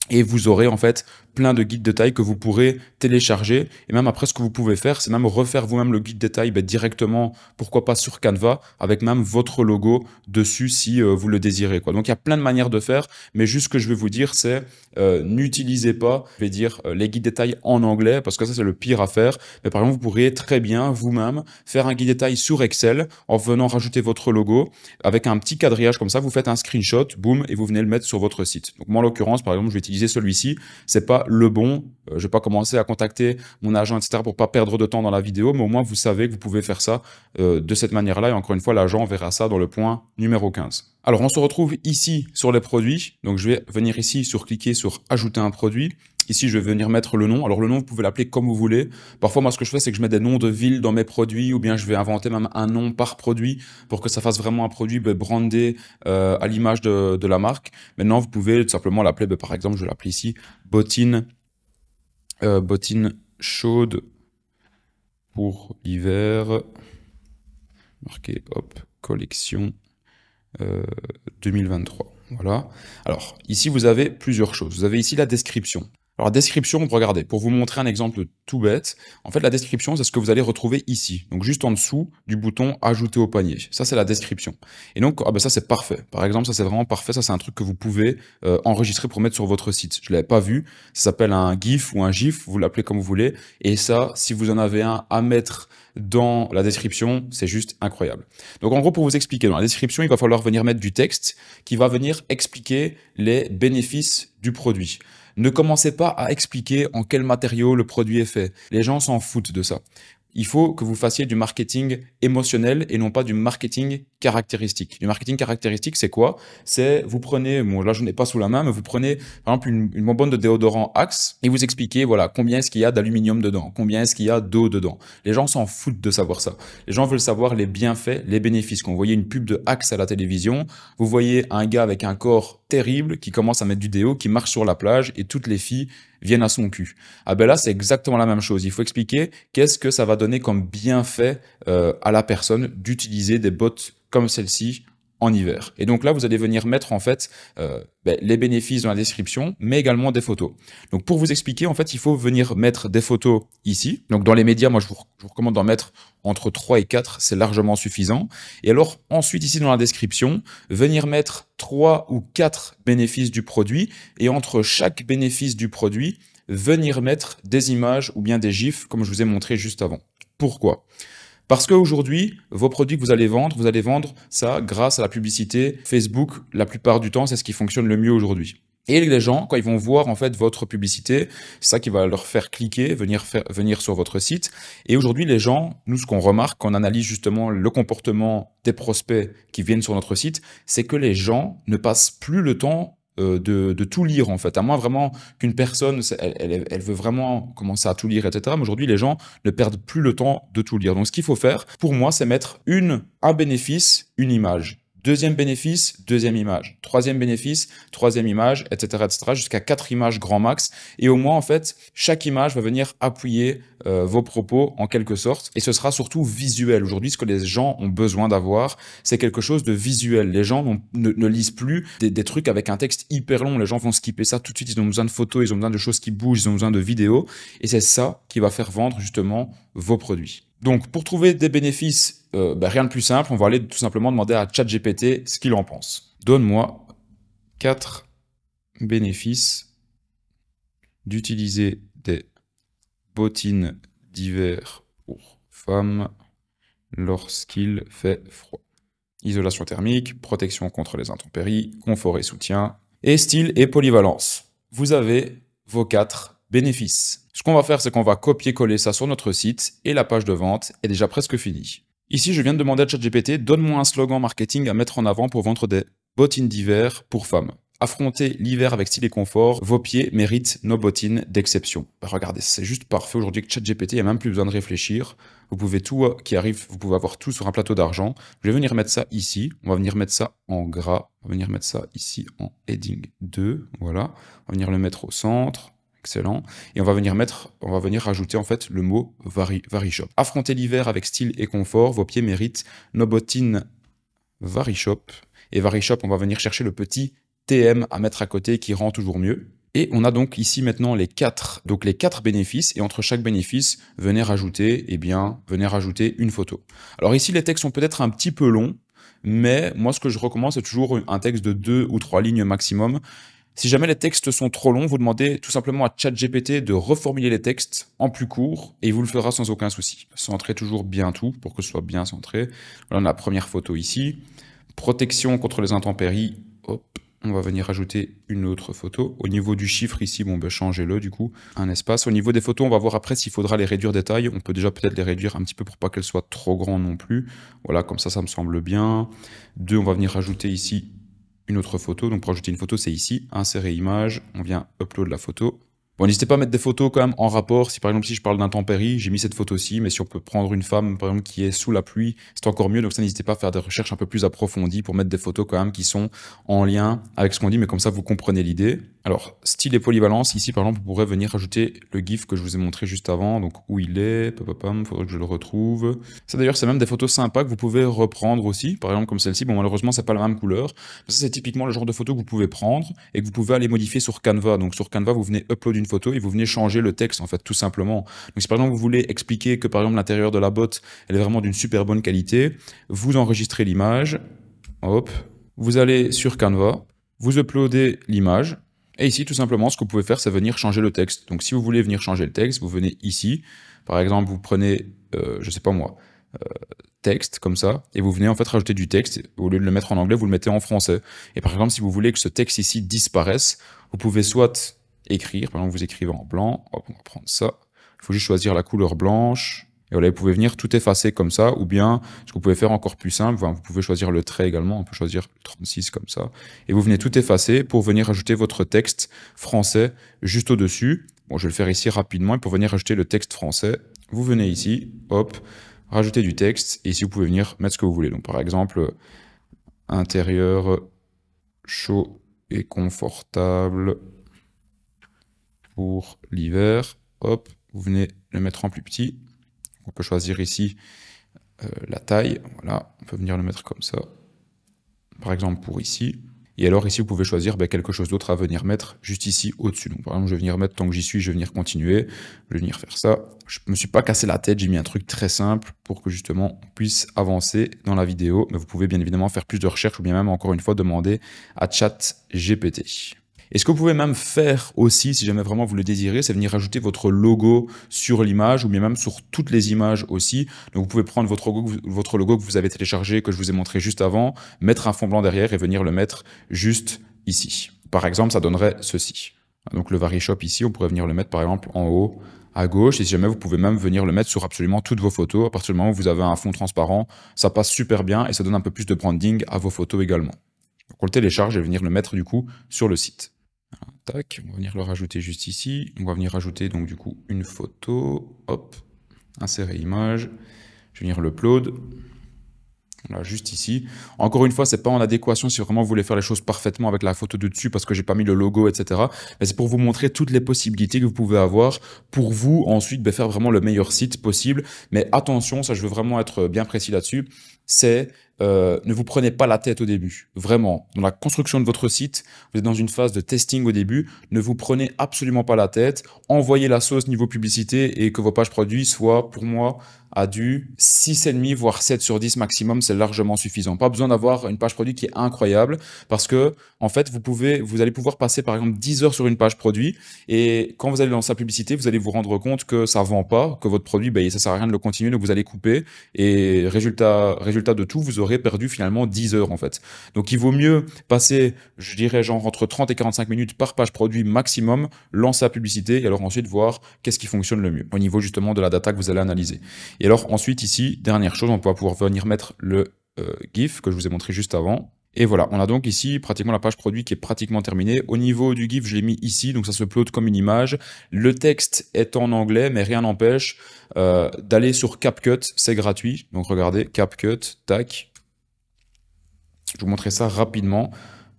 [SPEAKER 1] Et vous aurez en fait plein de guides de taille que vous pourrez télécharger. Et même après, ce que vous pouvez faire, c'est même refaire vous-même le guide de taille directement, pourquoi pas sur Canva, avec même votre logo dessus si vous le désirez, quoi. Donc il y a plein de manières de faire, mais juste ce que je vais vous dire, c'est n'utilisez pas, je vais dire, les guides de taille en anglais, parce que ça c'est le pire à faire. Mais par exemple, vous pourriez très bien vous-même faire un guide de taille sur Excel en venant rajouter votre logo avec un petit quadrillage comme ça. Vous faites un screenshot, boum, et vous venez le mettre sur votre site. Donc moi en l'occurrence, par exemple, je vais utiliser celui-ci. C'est pas le bon. Je vais pas commencer à contacter mon agent, etc. pour pas perdre de temps dans la vidéo, mais au moins vous savez que vous pouvez faire ça de cette manière-là. Et encore une fois, l'agent verra ça dans le point numéro 15. Alors on se retrouve ici sur les produits. Donc je vais venir ici cliquer sur ajouter un produit. Ici, je vais venir mettre le nom. Alors, le nom, vous pouvez l'appeler comme vous voulez. Parfois, moi, ce que je fais, c'est que je mets des noms de villes dans mes produits ou bien je vais inventer même un nom par produit pour que ça fasse vraiment un produit brandé à l'image de la marque. Maintenant, vous pouvez tout simplement l'appeler, par exemple, je vais l'appeler ici bottine chaude pour l'hiver. Marqué, hop, collection 2023. Voilà. Alors, ici, vous avez plusieurs choses. Vous avez ici la description. Alors, la description, regardez, pour vous montrer un exemple tout bête, en fait, la description, c'est ce que vous allez retrouver ici. Donc, juste en dessous du bouton « Ajouter au panier ». Ça, c'est la description. Et donc, ça, c'est parfait. Par exemple, ça, c'est vraiment parfait. Ça, c'est un truc que vous pouvez enregistrer pour mettre sur votre site. Je ne l'avais pas vu. Ça s'appelle un GIF ou un GIF. Vous l'appelez comme vous voulez. Et ça, si vous en avez un à mettre dans la description, c'est juste incroyable. Donc, en gros, pour vous expliquer, dans la description, il va falloir venir mettre du texte qui va venir expliquer les bénéfices du produit. Ne commencez pas à expliquer en quel matériau le produit est fait. Les gens s'en foutent de ça. Il faut que vous fassiez du marketing émotionnel et non pas du marketing caractéristique. Du marketing caractéristique, c'est quoi? C'est, vous prenez, bon là je n'ai pas sous la main, mais vous prenez par exemple une bonbonne de déodorant Axe et vous expliquez, voilà, combien est-ce qu'il y a d'aluminium dedans, combien est-ce qu'il y a d'eau dedans. Les gens s'en foutent de savoir ça. Les gens veulent savoir les bienfaits, les bénéfices. Quand vous voyez une pub de Axe à la télévision, vous voyez un gars avec un corps terrible qui commence à mettre du déo, qui marche sur la plage et toutes les filles viennent à son cul. Ah ben là, c'est exactement la même chose. Il faut expliquer qu'est-ce que ça va donner comme bienfait à la personne d'utiliser des bottes comme celle-ci en hiver. Et donc là, vous allez venir mettre en fait les bénéfices dans la description, mais également des photos. Donc pour vous expliquer, en fait, il faut venir mettre des photos ici. Donc dans les médias, moi, je vous recommande d'en mettre entre 3 et 4, c'est largement suffisant. Et alors ensuite, ici dans la description, venir mettre 3 ou 4 bénéfices du produit, et entre chaque bénéfice du produit, venir mettre des images ou bien des gifs, comme je vous ai montré juste avant. Pourquoi ? Parce qu'aujourd'hui, vos produits que vous allez vendre ça grâce à la publicité Facebook. La plupart du temps, c'est ce qui fonctionne le mieux aujourd'hui. Et les gens, quand ils vont voir en fait votre publicité, c'est ça qui va leur faire cliquer, venir sur votre site. Et aujourd'hui, les gens, nous, ce qu'on remarque, quand on analyse justement le comportement des prospects qui viennent sur notre site, c'est que les gens ne passent plus le temps de tout lire en fait, à moins vraiment qu'une personne, elle veut vraiment commencer à tout lire, etc. Mais aujourd'hui, les gens ne perdent plus le temps de tout lire. Donc ce qu'il faut faire, pour moi, c'est mettre un bénéfice, une image. Deuxième bénéfice, deuxième image. Troisième bénéfice, troisième image, etc., jusqu'à 4 images grand max. Et au moins, en fait, chaque image va venir appuyer vos propos en quelque sorte. Et ce sera surtout visuel. Aujourd'hui, ce que les gens ont besoin d'avoir, c'est quelque chose de visuel. Les gens ne lisent plus des trucs avec un texte hyper long. Les gens vont skipper ça tout de suite. Ils ont besoin de photos, ils ont besoin de choses qui bougent, ils ont besoin de vidéos. Et c'est ça qui va faire vendre justement vos produits. Donc, pour trouver des bénéfices, rien de plus simple, on va aller tout simplement demander à ChatGPT ce qu'il en pense. Donne-moi 4 bénéfices d'utiliser des bottines d'hiver pour femmes lorsqu'il fait froid. Isolation thermique, protection contre les intempéries, confort et soutien, et style et polyvalence. Vous avez vos 4 bénéfices. Ce qu'on va faire, c'est qu'on va copier-coller ça sur notre site et la page de vente est déjà presque finie. Ici, je viens de demander à ChatGPT, donne-moi un slogan marketing à mettre en avant pour vendre des bottines d'hiver pour femmes. Affronter l'hiver avec style et confort, vos pieds méritent nos bottines d'exception. Regardez, c'est juste parfait aujourd'hui que ChatGPT, il n'y a même plus besoin de réfléchir. Vous pouvez tout qui arrive, vous pouvez avoir tout sur un plateau d'argent. Je vais venir mettre ça ici, on va venir mettre ça en gras, on va venir mettre ça ici en heading 2, voilà. On va venir le mettre au centre. Excellent. Et on va venir rajouter en fait le mot Varishop. Affronter l'hiver avec style et confort, vos pieds méritent nos bottines Varishop. Et Varishop, on va venir chercher le petit TM à mettre à côté qui rend toujours mieux. Et on a donc ici maintenant les 4 bénéfices, et entre chaque bénéfice, venez rajouter une photo. Alors ici, les textes sont peut-être un petit peu longs, mais moi ce que je recommande, c'est toujours un texte de 2 ou 3 lignes maximum. Si jamais les textes sont trop longs, vous demandez tout simplement à ChatGPT de reformuler les textes en plus court et il vous le fera sans aucun souci. Centrez toujours bien tout pour que ce soit bien centré. Voilà, on a la première photo ici. Protection contre les intempéries. Hop, on va venir ajouter une autre photo. Au niveau du chiffre ici, changez-le du coup. Un espace. Au niveau des photos, on va voir après s'il faudra les réduire des tailles. On peut déjà peut-être les réduire un petit peu pour pas qu'elles soient trop grandes non plus. Voilà, comme ça me semble bien. 2, on va venir rajouter ici une autre photo. Donc pour ajouter une photo, c'est ici, insérer image, on vient upload la photo. Bon, n'hésitez pas à mettre des photos quand même en rapport. Si par exemple, si je parle d'intempéries, j'ai mis cette photo-ci, mais si on peut prendre une femme, par exemple, qui est sous la pluie, c'est encore mieux. Donc ça, n'hésitez pas à faire des recherches un peu plus approfondies pour mettre des photos quand même qui sont en lien avec ce qu'on dit, mais comme ça, vous comprenez l'idée. Alors, style et polyvalence, ici, par exemple, vous pourrez venir ajouter le GIF que je vous ai montré juste avant. Donc, où il est, faudrait que je le retrouve. Ça, d'ailleurs, c'est même des photos sympas que vous pouvez reprendre aussi. Par exemple, comme celle-ci. Bon, malheureusement, c'est pas la même couleur. Mais ça, c'est typiquement le genre de photo que vous pouvez prendre et que vous pouvez aller modifier sur Canva. Donc, sur Canva, vous venez upload une photo et vous venez changer le texte, en fait, tout simplement. Donc, si par exemple, vous voulez expliquer que, par exemple, l'intérieur de la botte, elle est vraiment d'une super bonne qualité, vous enregistrez l'image. Hop. Vous allez sur Canva. Vous uploadez l'image. Et ici, tout simplement, ce que vous pouvez faire, c'est venir changer le texte. Donc, si vous voulez venir changer le texte, vous venez ici. Par exemple, vous prenez, je sais pas moi, texte, comme ça, et vous venez en fait rajouter du texte. Au lieu de le mettre en anglais, vous le mettez en français. Et par exemple, si vous voulez que ce texte ici disparaisse, vous pouvez soit écrire, par exemple, vous écrivez en blanc. Hop, on va prendre ça. Il faut juste choisir la couleur blanche. Et voilà, vous pouvez venir tout effacer comme ça, ou bien, ce que vous pouvez faire encore plus simple, vous pouvez choisir le trait également, on peut choisir le 36 comme ça, et vous venez tout effacer pour venir ajouter votre texte français juste au-dessus. Bon, je vais le faire ici rapidement, et pour venir ajouter le texte français, vous venez ici, hop, rajouter du texte, et ici vous pouvez venir mettre ce que vous voulez. Donc par exemple, intérieur chaud et confortable pour l'hiver, hop, vous venez le mettre en plus petit. On peut choisir ici la taille, voilà, on peut venir le mettre comme ça. par exemple pour ici. Et alors ici, vous pouvez choisir quelque chose d'autre à venir mettre juste ici au-dessus. Donc par exemple, je vais venir mettre, tant que j'y suis, je vais venir continuer. Je vais venir faire ça. Je me suis pas cassé la tête, j'ai mis un truc très simple pour que justement on puisse avancer dans la vidéo. Mais vous pouvez bien évidemment faire plus de recherches ou bien même encore une fois demander à ChatGPT. Et ce que vous pouvez même faire aussi, si jamais vraiment vous le désirez, c'est venir ajouter votre logo sur l'image ou bien même sur toutes les images aussi. Donc vous pouvez prendre votre logo que vous avez téléchargé, que je vous ai montré juste avant, mettre un fond blanc derrière et venir le mettre juste ici. Par exemple, ça donnerait ceci. Donc le VariShop ici, on pourrait venir le mettre par exemple en haut à gauche, et si jamais vous pouvez même venir le mettre sur absolument toutes vos photos. À partir du moment où vous avez un fond transparent, ça passe super bien et ça donne un peu plus de branding à vos photos également. Donc on le télécharge et venir le mettre du coup sur le site. Tac, on va venir le rajouter juste ici. On va venir rajouter donc du coup une photo. Hop, insérer image. Je vais venir l'upload. Voilà, juste ici. Encore une fois, c'est pas en adéquation si vraiment vous voulez faire les choses parfaitement avec la photo de dessus parce que j'ai pas mis le logo, etc. Mais c'est pour vous montrer toutes les possibilités que vous pouvez avoir pour vous ensuite faire vraiment le meilleur site possible. Mais attention, ça je veux vraiment être bien précis là-dessus, c'est ne vous prenez pas la tête au début. Vraiment, dans la construction de votre site, vous êtes dans une phase de testing au début, ne vous prenez absolument pas la tête, envoyez la sauce niveau publicité et que vos pages produits soient, pour moi, à du 6,5 voire 7 sur 10 maximum, c'est largement suffisant. Pas besoin d'avoir une page produit qui est incroyable parce que, en fait, vous allez pouvoir passer par exemple 10 heures sur une page produit et quand vous allez lancer la publicité, vous allez vous rendre compte que ça vend pas, que votre produit, ça sert à rien de le continuer, donc vous allez couper et résultat de tout, vous aurez perdu finalement 10 heures en fait. Donc il vaut mieux passer, je dirais genre entre 30 et 45 minutes par page produit maximum, lancer la publicité et alors ensuite voir qu'est-ce qui fonctionne le mieux au niveau justement de la data que vous allez analyser. Et alors ensuite ici, dernière chose, on va pouvoir venir mettre le GIF que je vous ai montré juste avant. Et voilà, on a donc ici pratiquement la page produit qui est pratiquement terminée. Au niveau du GIF, je l'ai mis ici, donc ça se upload comme une image. Le texte est en anglais, mais rien n'empêche d'aller sur CapCut, c'est gratuit. Donc regardez, CapCut, tac. Je vous montrer ça rapidement.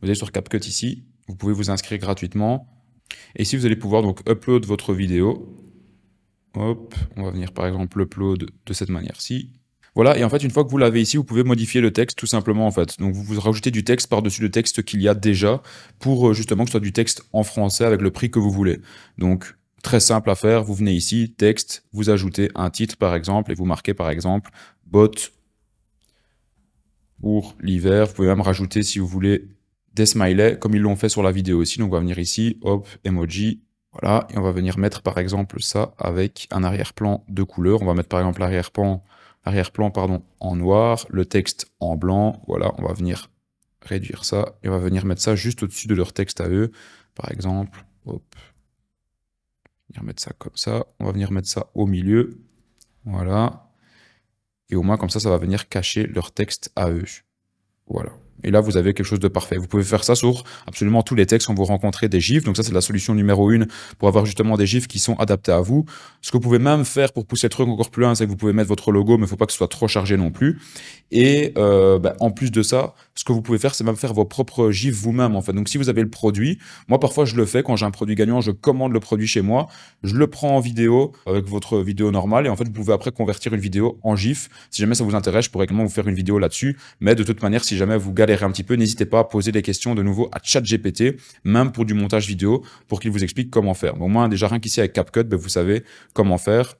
[SPEAKER 1] Vous allez sur CapCut ici, vous pouvez vous inscrire gratuitement. Et ici, vous allez pouvoir donc upload votre vidéo. Hop, on va venir par exemple upload de cette manière-ci. Voilà, et en fait, une fois que vous l'avez ici, vous pouvez modifier le texte tout simplement en fait. Donc vous rajoutez du texte par-dessus le texte qu'il y a déjà pour justement que ce soit du texte en français avec le prix que vous voulez. Donc très simple à faire, vous venez ici, texte, vous ajoutez un titre par exemple et vous marquez par exemple bot pour l'hiver. Vous pouvez même rajouter si vous voulez des smileys comme ils l'ont fait sur la vidéo aussi. Donc on va venir ici, hop, emoji. Voilà, et on va venir mettre par exemple ça avec un arrière-plan de couleur. On va mettre par exemple l'arrière-plan en noir, le texte en blanc. Voilà, on va venir réduire ça et on va venir mettre ça juste au-dessus de leur texte à eux. Par exemple, hop, venir mettre ça comme ça. On va venir mettre ça au milieu. Voilà. Et au moins comme ça va venir cacher leur texte à eux. Voilà. Et là, vous avez quelque chose de parfait. Vous pouvez faire ça sur absolument tous les textes quand vous rencontrez des gifs. Donc ça, c'est la solution numéro 1 pour avoir justement des gifs qui sont adaptés à vous. Ce que vous pouvez même faire pour pousser le truc encore plus loin, c'est que vous pouvez mettre votre logo, mais il ne faut pas que ce soit trop chargé non plus. Et en plus de ça, ce que vous pouvez faire, c'est même faire vos propres gifs vous-même en fait. Donc si vous avez le produit, moi parfois je le fais quand j'ai un produit gagnant, je commande le produit chez moi, je le prends en vidéo avec votre vidéo normale et en fait vous pouvez après convertir une vidéo en gif. Si jamais ça vous intéresse, je pourrais également vous faire une vidéo là-dessus. Mais de toute manière, si jamais vous galérez un petit peu, n'hésitez pas à poser des questions de nouveau à ChatGPT, même pour du montage vidéo, pour qu'il vous explique comment faire. Bon, moi déjà rien qu'ici avec CapCut, vous savez comment faire.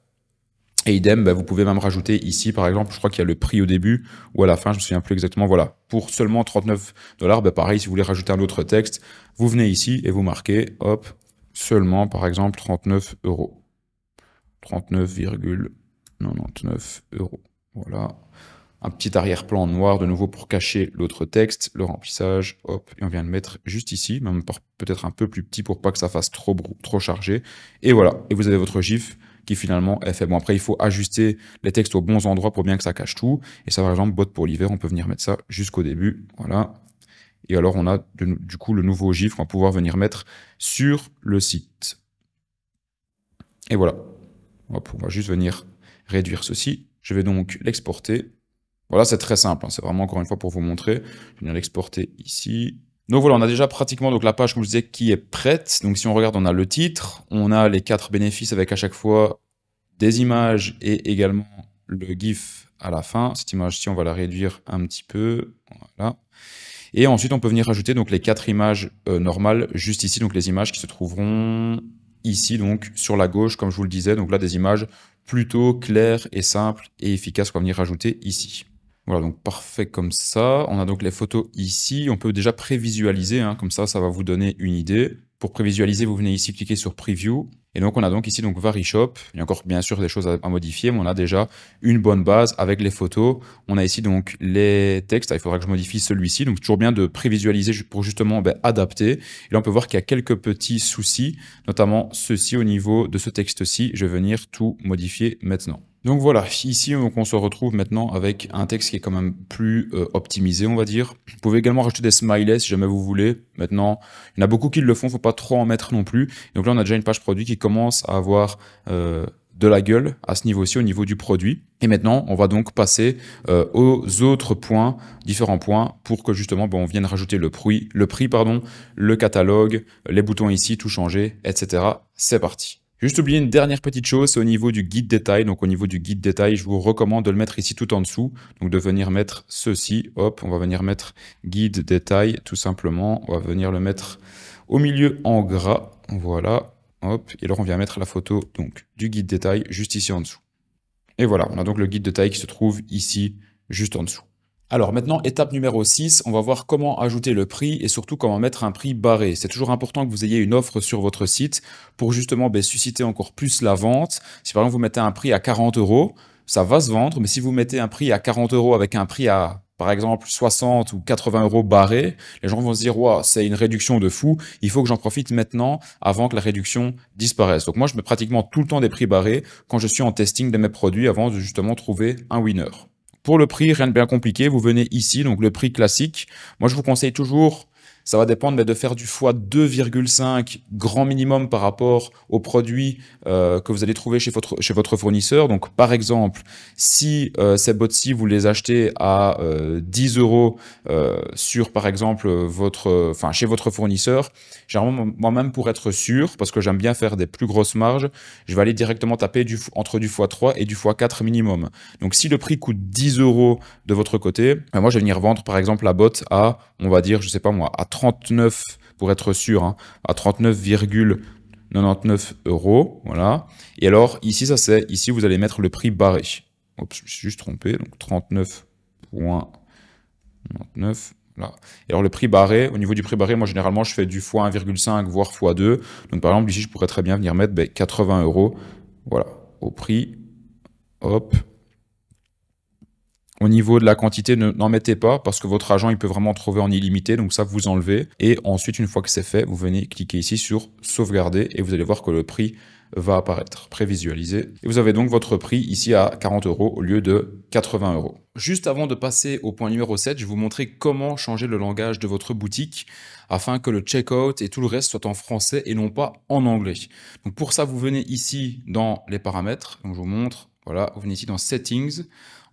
[SPEAKER 1] Et idem, vous pouvez même rajouter ici, par exemple, je crois qu'il y a le prix au début ou à la fin, je ne me souviens plus exactement. Voilà, pour seulement 39 $, pareil, si vous voulez rajouter un autre texte, vous venez ici et vous marquez, hop, seulement, par exemple, 39 €. 39,99 €. Voilà. Un petit arrière-plan noir de nouveau pour cacher l'autre texte, le remplissage, hop, et on vient le mettre juste ici, même peut-être un peu plus petit pour pas que ça fasse trop chargé. Et voilà, et vous avez votre gif qui finalement est fait. Bon, après, il faut ajuster les textes aux bons endroits pour bien que ça cache tout. Et ça, par exemple, bot pour l'hiver, on peut venir mettre ça jusqu'au début. Voilà. Et alors, on a du coup le nouveau gif qu'on va pouvoir venir mettre sur le site. Et voilà. Hop, on va juste venir réduire ceci. Je vais donc l'exporter. Voilà, c'est très simple. C'est vraiment encore une fois pour vous montrer. Je vais venir l'exporter ici. Donc voilà, on a déjà pratiquement donc la page, comme je disais, qui est prête. Donc si on regarde, on a le titre, on a les 4 bénéfices avec à chaque fois des images et également le GIF à la fin. Cette image-ci, on va la réduire un petit peu. Voilà. Et ensuite, on peut venir ajouter donc les 4 images normales juste ici, donc les images qui se trouveront ici, donc sur la gauche, comme je vous le disais. Donc là, des images plutôt claires et simples et efficaces qu'on va venir rajouter ici. Voilà, donc parfait comme ça. On a donc les photos ici. On peut déjà prévisualiser, hein, comme ça va vous donner une idée. Pour prévisualiser, vous venez ici cliquer sur Preview. Et donc, on a donc ici donc VariShop. Il y a encore bien sûr des choses à modifier, mais on a déjà une bonne base avec les photos. On a ici donc les textes. Il faudra que je modifie celui-ci. Donc, toujours bien de prévisualiser pour justement adapter. Et là, on peut voir qu'il y a quelques petits soucis, notamment ceci au niveau de ce texte-ci. Je vais venir tout modifier maintenant. Donc voilà, ici on se retrouve maintenant avec un texte qui est quand même plus optimisé, on va dire. Vous pouvez également rajouter des smileys si jamais vous voulez. Maintenant, il y en a beaucoup qui le font, faut pas trop en mettre non plus. Donc là, on a déjà une page produit qui commence à avoir de la gueule à ce niveau-ci, au niveau du produit. Et maintenant, on va donc passer aux autres points, différents points, pour que justement, on vienne rajouter le prix, le catalogue, les boutons ici, tout changer, etc. C'est parti. Juste oublier une dernière petite chose, c'est au niveau du guide détail. Donc au niveau du guide détail, je vous recommande de le mettre ici tout en dessous. Donc de venir mettre ceci, hop, on va venir mettre guide détail tout simplement. On va venir le mettre au milieu en gras, voilà, hop. Et alors on vient mettre la photo donc du guide détail juste ici en dessous. Et voilà, on a donc le guide détail qui se trouve ici juste en dessous. Alors maintenant, étape numéro 6, on va voir comment ajouter le prix et surtout comment mettre un prix barré. C'est toujours important que vous ayez une offre sur votre site pour justement susciter encore plus la vente. Si par exemple vous mettez un prix à 40 €, ça va se vendre, mais si vous mettez un prix à 40 € avec un prix à par exemple 60 ou 80 € barré, les gens vont se dire « Wow, c'est une réduction de fou, il faut que j'en profite maintenant avant que la réduction disparaisse ». Donc moi, je mets pratiquement tout le temps des prix barrés quand je suis en testing de mes produits avant de justement trouver un winner. Pour le prix, rien de bien compliqué, vous venez ici, donc le prix classique. Moi, je vous conseille toujours, ça va dépendre de faire du x2,5 grand minimum par rapport aux produits que vous allez trouver chez votre fournisseur. Donc, par exemple, si ces bots-ci, vous les achetez à 10 € sur, par exemple, chez votre fournisseur, généralement, moi-même, pour être sûr, parce que j'aime bien faire des plus grosses marges, je vais aller directement taper entre du x3 et du x4 minimum. Donc, si le prix coûte 10 € de votre côté, moi, je vais venir vendre, par exemple, la botte à, on va dire, je sais pas moi, à 39, pour être sûr, hein, à 39,99 €, voilà. Et alors, ici, ici, vous allez mettre le prix barré. Oups, je me suis juste trompé, donc 39,99, voilà. Et alors, le prix barré, au niveau du prix barré, moi, généralement, je fais du x1,5, voire x2. Donc, par exemple, ici, je pourrais très bien venir mettre 80 €, voilà, au prix, hop. Au niveau de la quantité, n'en mettez pas parce que votre agent, il peut vraiment trouver en illimité. Donc ça, vous enlevez. Et ensuite, une fois que c'est fait, vous venez cliquer ici sur sauvegarder et vous allez voir que le prix va apparaître, prévisualisé. Et vous avez donc votre prix ici à 40 € au lieu de 80 €. Juste avant de passer au point numéro 7, je vais vous montrer comment changer le langage de votre boutique afin que le checkout et tout le reste soit en français et non pas en anglais. Donc pour ça, vous venez ici dans les paramètres. Donc je vous montre. Voilà, vous venez ici dans Settings.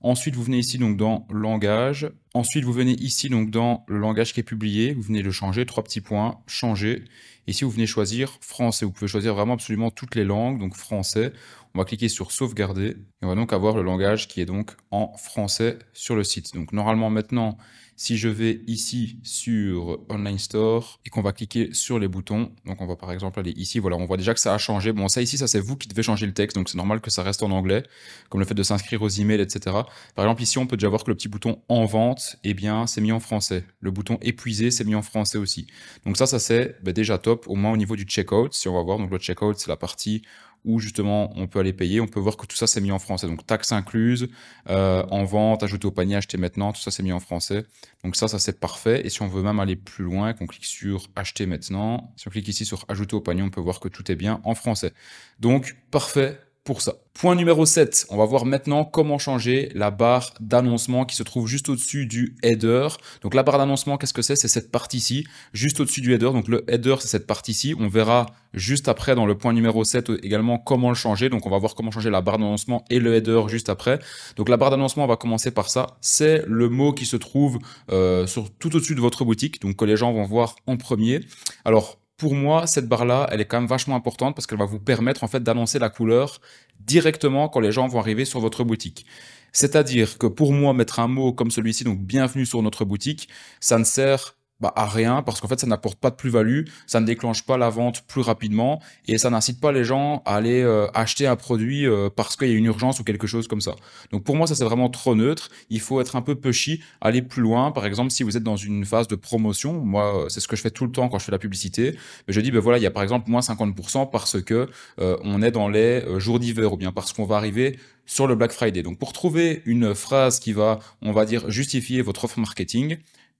[SPEAKER 1] Ensuite, vous venez ici donc dans Langage. Ensuite, vous venez ici donc dans le langage qui est publié. Vous venez le changer, 3 petits points, changer. Ici, vous venez choisir français. Vous pouvez choisir vraiment absolument toutes les langues, donc français. On va cliquer sur sauvegarder. Et on va donc avoir le langage qui est donc en français sur le site. Donc normalement maintenant, si je vais ici sur Online Store et qu'on va cliquer sur les boutons, donc on va par exemple aller ici, voilà, on voit déjà que ça a changé. Bon, ça ici, ça c'est vous qui devez changer le texte, donc c'est normal que ça reste en anglais, comme le fait de s'inscrire aux emails, etc. Par exemple, ici, on peut déjà voir que le petit bouton en vente, eh bien, c'est mis en français. Le bouton épuisé, c'est mis en français aussi. Donc ça c'est déjà top, au moins au niveau du checkout. Si on va voir, donc le checkout, c'est la partie où justement on peut aller payer, on peut voir que tout ça c'est mis en français, donc taxes incluses, en vente, ajouter au panier, acheter maintenant, tout ça c'est mis en français, donc ça c'est parfait. Et si on veut même aller plus loin, qu'on clique sur acheter maintenant, si on clique ici sur ajouter au panier, on peut voir que tout est bien en français, donc parfait pour ça. Point numéro 7, on va voir maintenant comment changer la barre d'annoncement qui se trouve juste au-dessus du header. Donc la barre d'annoncement, qu'est-ce que c'est? C'est cette partie-ci, juste au-dessus du header. Donc le header, c'est cette partie-ci. On verra juste après dans le point numéro 7 également comment le changer. Donc on va voir comment changer la barre d'annoncement et le header juste après. Donc la barre d'annoncement, on va commencer par ça. C'est le mot qui se trouve tout au-dessus de votre boutique, donc que les gens vont voir en premier. Alors, pour moi, cette barre-là, elle est quand même vachement importante parce qu'elle va vous permettre en fait d'annoncer la couleur directement quand les gens vont arriver sur votre boutique. C'est-à-dire que pour moi, mettre un mot comme celui-ci, donc bienvenue sur notre boutique, ça ne sert à rien parce qu'en fait, ça n'apporte pas de plus-value, ça ne déclenche pas la vente plus rapidement et ça n'incite pas les gens à aller acheter un produit parce qu'il y a une urgence ou quelque chose comme ça. Donc pour moi, ça c'est vraiment trop neutre. Il faut être un peu pushy, aller plus loin. Par exemple, si vous êtes dans une phase de promotion, moi, c'est ce que je fais tout le temps quand je fais la publicité. Je dis, ben voilà, il y a par exemple moins 50% parce que on est dans les jours d'hiver ou bien parce qu'on va arriver sur le Black Friday. Donc pour trouver une phrase qui va, on va dire, justifier votre offre marketing,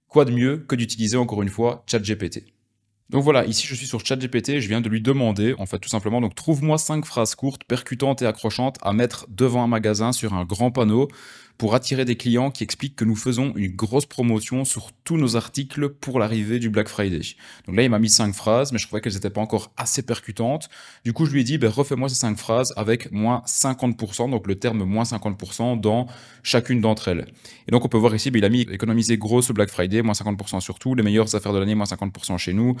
[SPEAKER 1] quoi de mieux que d'utiliser encore une fois ChatGPT. Donc voilà, ici je suis sur ChatGPT, je viens de lui demander, en fait tout simplement, donc trouve-moi 5 phrases courtes, percutantes et accrochantes à mettre devant un magasin sur un grand panneau pour attirer des clients qui expliquent que nous faisons une grosse promotion sur tous nos articles pour l'arrivée du Black Friday. Donc là il m'a mis 5 phrases, mais je trouvais qu'elles n'étaient pas encore assez percutantes. Du coup je lui ai dit, refais-moi ces 5 phrases avec moins 50%, donc le terme moins 50% dans chacune d'entre elles. Et donc on peut voir ici, il a mis économiser gros ce Black Friday, moins 50% sur tout, les meilleures affaires de l'année, moins 50% chez nous,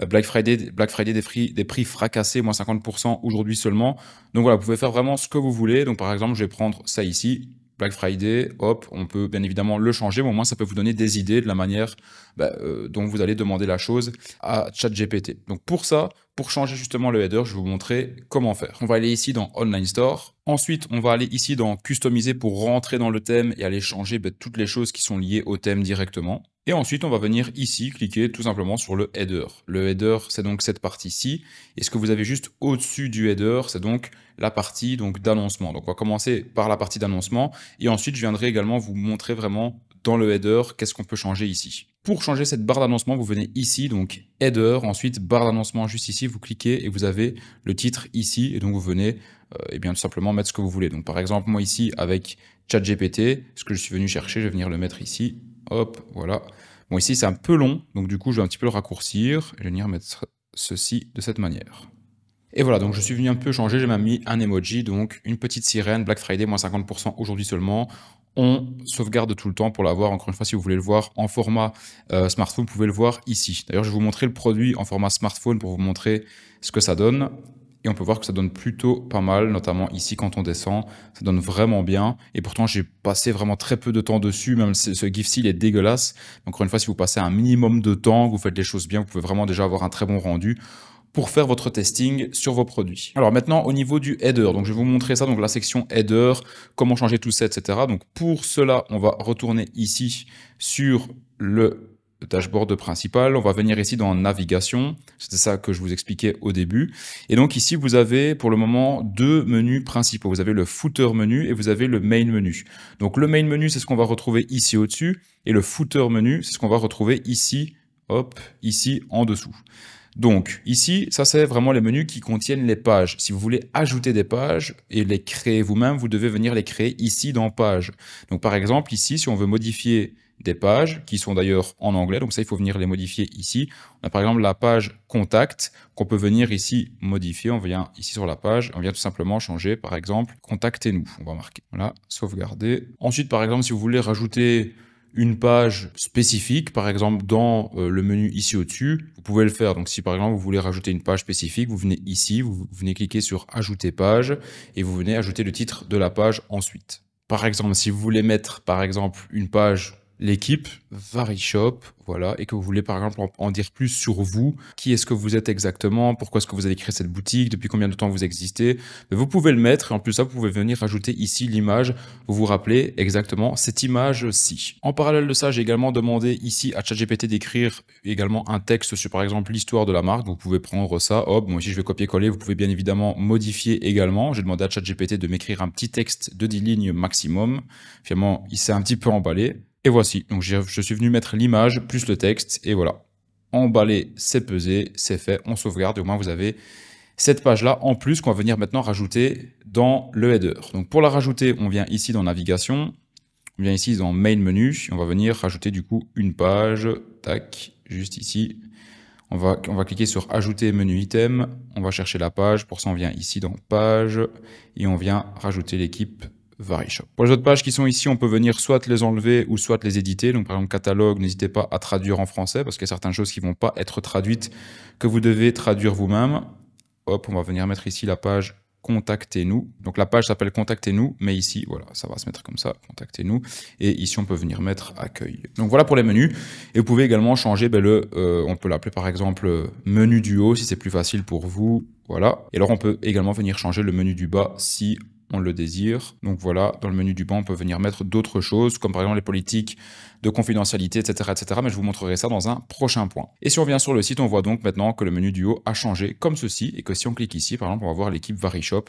[SPEAKER 1] Black Friday des prix fracassés, moins 50% aujourd'hui seulement. Donc voilà, vous pouvez faire vraiment ce que vous voulez. Donc par exemple, je vais prendre ça ici, Black Friday, hop, on peut bien évidemment le changer, mais au moins ça peut vous donner des idées de la manière dont vous allez demander la chose à ChatGPT. Donc pour ça, pour changer justement le header, je vais vous montrer comment faire. On va aller ici dans Online Store. Ensuite, on va aller ici dans Customiser pour rentrer dans le thème et aller changer toutes les choses qui sont liées au thème directement. Et ensuite, on va venir ici, cliquer tout simplement sur le header. Le header, c'est donc cette partie-ci. Et ce que vous avez juste au-dessus du header, c'est donc la partie d'annoncement. Donc on va commencer par la partie d'annoncement. Et ensuite, je viendrai également vous montrer vraiment dans le header, qu'est-ce qu'on peut changer ici. Pour changer cette barre d'annoncement, vous venez ici, donc header, ensuite barre d'annoncement juste ici, vous cliquez et vous avez le titre ici, et donc vous venez tout simplement mettre ce que vous voulez. Donc par exemple, moi ici, avec ChatGPT, ce que je suis venu chercher, je vais venir le mettre ici, hop, voilà. Bon ici c'est un peu long, donc du coup je vais un petit peu le raccourcir, et je vais venir mettre ceci de cette manière. Et voilà, donc je suis venu un peu changer, j'ai même mis un emoji, donc une petite sirène, Black Friday, moins 50% aujourd'hui seulement. On sauvegarde tout le temps pour l'avoir. Encore une fois, si vous voulez le voir en format smartphone, vous pouvez le voir ici. D'ailleurs, je vais vous montrer le produit en format smartphone pour vous montrer ce que ça donne. Et on peut voir que ça donne plutôt pas mal, notamment ici quand on descend, ça donne vraiment bien. Et pourtant, j'ai passé vraiment très peu de temps dessus, même ce GIF-ci, il est dégueulasse. Donc, encore une fois, si vous passez un minimum de temps, que vous faites les choses bien, vous pouvez vraiment déjà avoir un très bon rendu pour faire votre testing sur vos produits. Alors maintenant, au niveau du header, donc je vais vous montrer ça, donc la section header, comment changer tout ça, etc. Donc pour cela, on va retourner ici sur le dashboard principal, on va venir ici dans navigation, c'était ça que je vous expliquais au début, et donc ici vous avez pour le moment deux menus principaux, vous avez le footer menu et vous avez le main menu. Donc le main menu c'est ce qu'on va retrouver ici au-dessus, et le footer menu c'est ce qu'on va retrouver ici, hop, ici en dessous. Donc ici, ça c'est vraiment les menus qui contiennent les pages. Si vous voulez ajouter des pages et les créer vous-même, vous devez venir les créer ici dans Pages. Donc par exemple ici, si on veut modifier des pages, qui sont d'ailleurs en anglais, donc ça il faut venir les modifier ici. On a par exemple la page Contact, qu'on peut venir ici modifier. On vient ici sur la page, on vient tout simplement changer par exemple Contactez-nous. On va marquer, voilà, sauvegarder. Ensuite par exemple, si vous voulez rajouter une page spécifique, par exemple dans le menu ici au-dessus, vous pouvez le faire. Donc si par exemple vous voulez rajouter une page spécifique, vous venez ici, vous venez cliquer sur ajouter page et vous venez ajouter le titre de la page ensuite. Par exemple, si vous voulez mettre par exemple une page l'équipe VariShop, voilà, et que vous voulez par exemple en dire plus sur vous, qui est-ce que vous êtes exactement, pourquoi est-ce que vous avez créé cette boutique, depuis combien de temps vous existez, mais vous pouvez le mettre et en plus ça vous pouvez venir rajouter ici l'image, vous vous rappelez exactement cette image-ci. En parallèle de ça, j'ai également demandé ici à ChatGPT d'écrire également un texte sur par exemple l'histoire de la marque, donc vous pouvez prendre ça, hop, moi ici je vais copier-coller, vous pouvez bien évidemment modifier également, j'ai demandé à ChatGPT de m'écrire un petit texte de 10 lignes maximum, finalement il s'est un petit peu emballé. Et voici, donc je suis venu mettre l'image plus le texte, et voilà. Emballer, c'est pesé, c'est fait, on sauvegarde, et au moins vous avez cette page-là en plus qu'on va venir maintenant rajouter dans le header. Donc pour la rajouter, on vient ici dans Navigation, on vient ici dans Main Menu, et on va venir rajouter du coup une page, tac, juste ici. On va cliquer sur Ajouter menu item, on va chercher la page, pour ça on vient ici dans Page, et on vient rajouter l'équipe VariShop. Pour les autres pages qui sont ici, on peut venir soit les enlever ou soit les éditer. Donc par exemple catalogue, n'hésitez pas à traduire en français parce qu'il y a certaines choses qui ne vont pas être traduites que vous devez traduire vous-même. Hop, on va venir mettre ici la page Contactez-nous. Donc la page s'appelle Contactez-nous, mais ici, voilà, ça va se mettre comme ça, Contactez-nous. Et ici, on peut venir mettre Accueil. Donc voilà pour les menus. Et vous pouvez également changer on peut l'appeler par exemple menu du haut si c'est plus facile pour vous. Voilà. Et alors on peut également venir changer le menu du bas si on le désire. Donc voilà, dans le menu du bas, on peut venir mettre d'autres choses, comme par exemple les politiques de confidentialité, etc., etc. Mais je vous montrerai ça dans un prochain point. Et si on vient sur le site, on voit donc maintenant que le menu du haut a changé comme ceci, et que si on clique ici, par exemple, on va voir l'équipe VariShop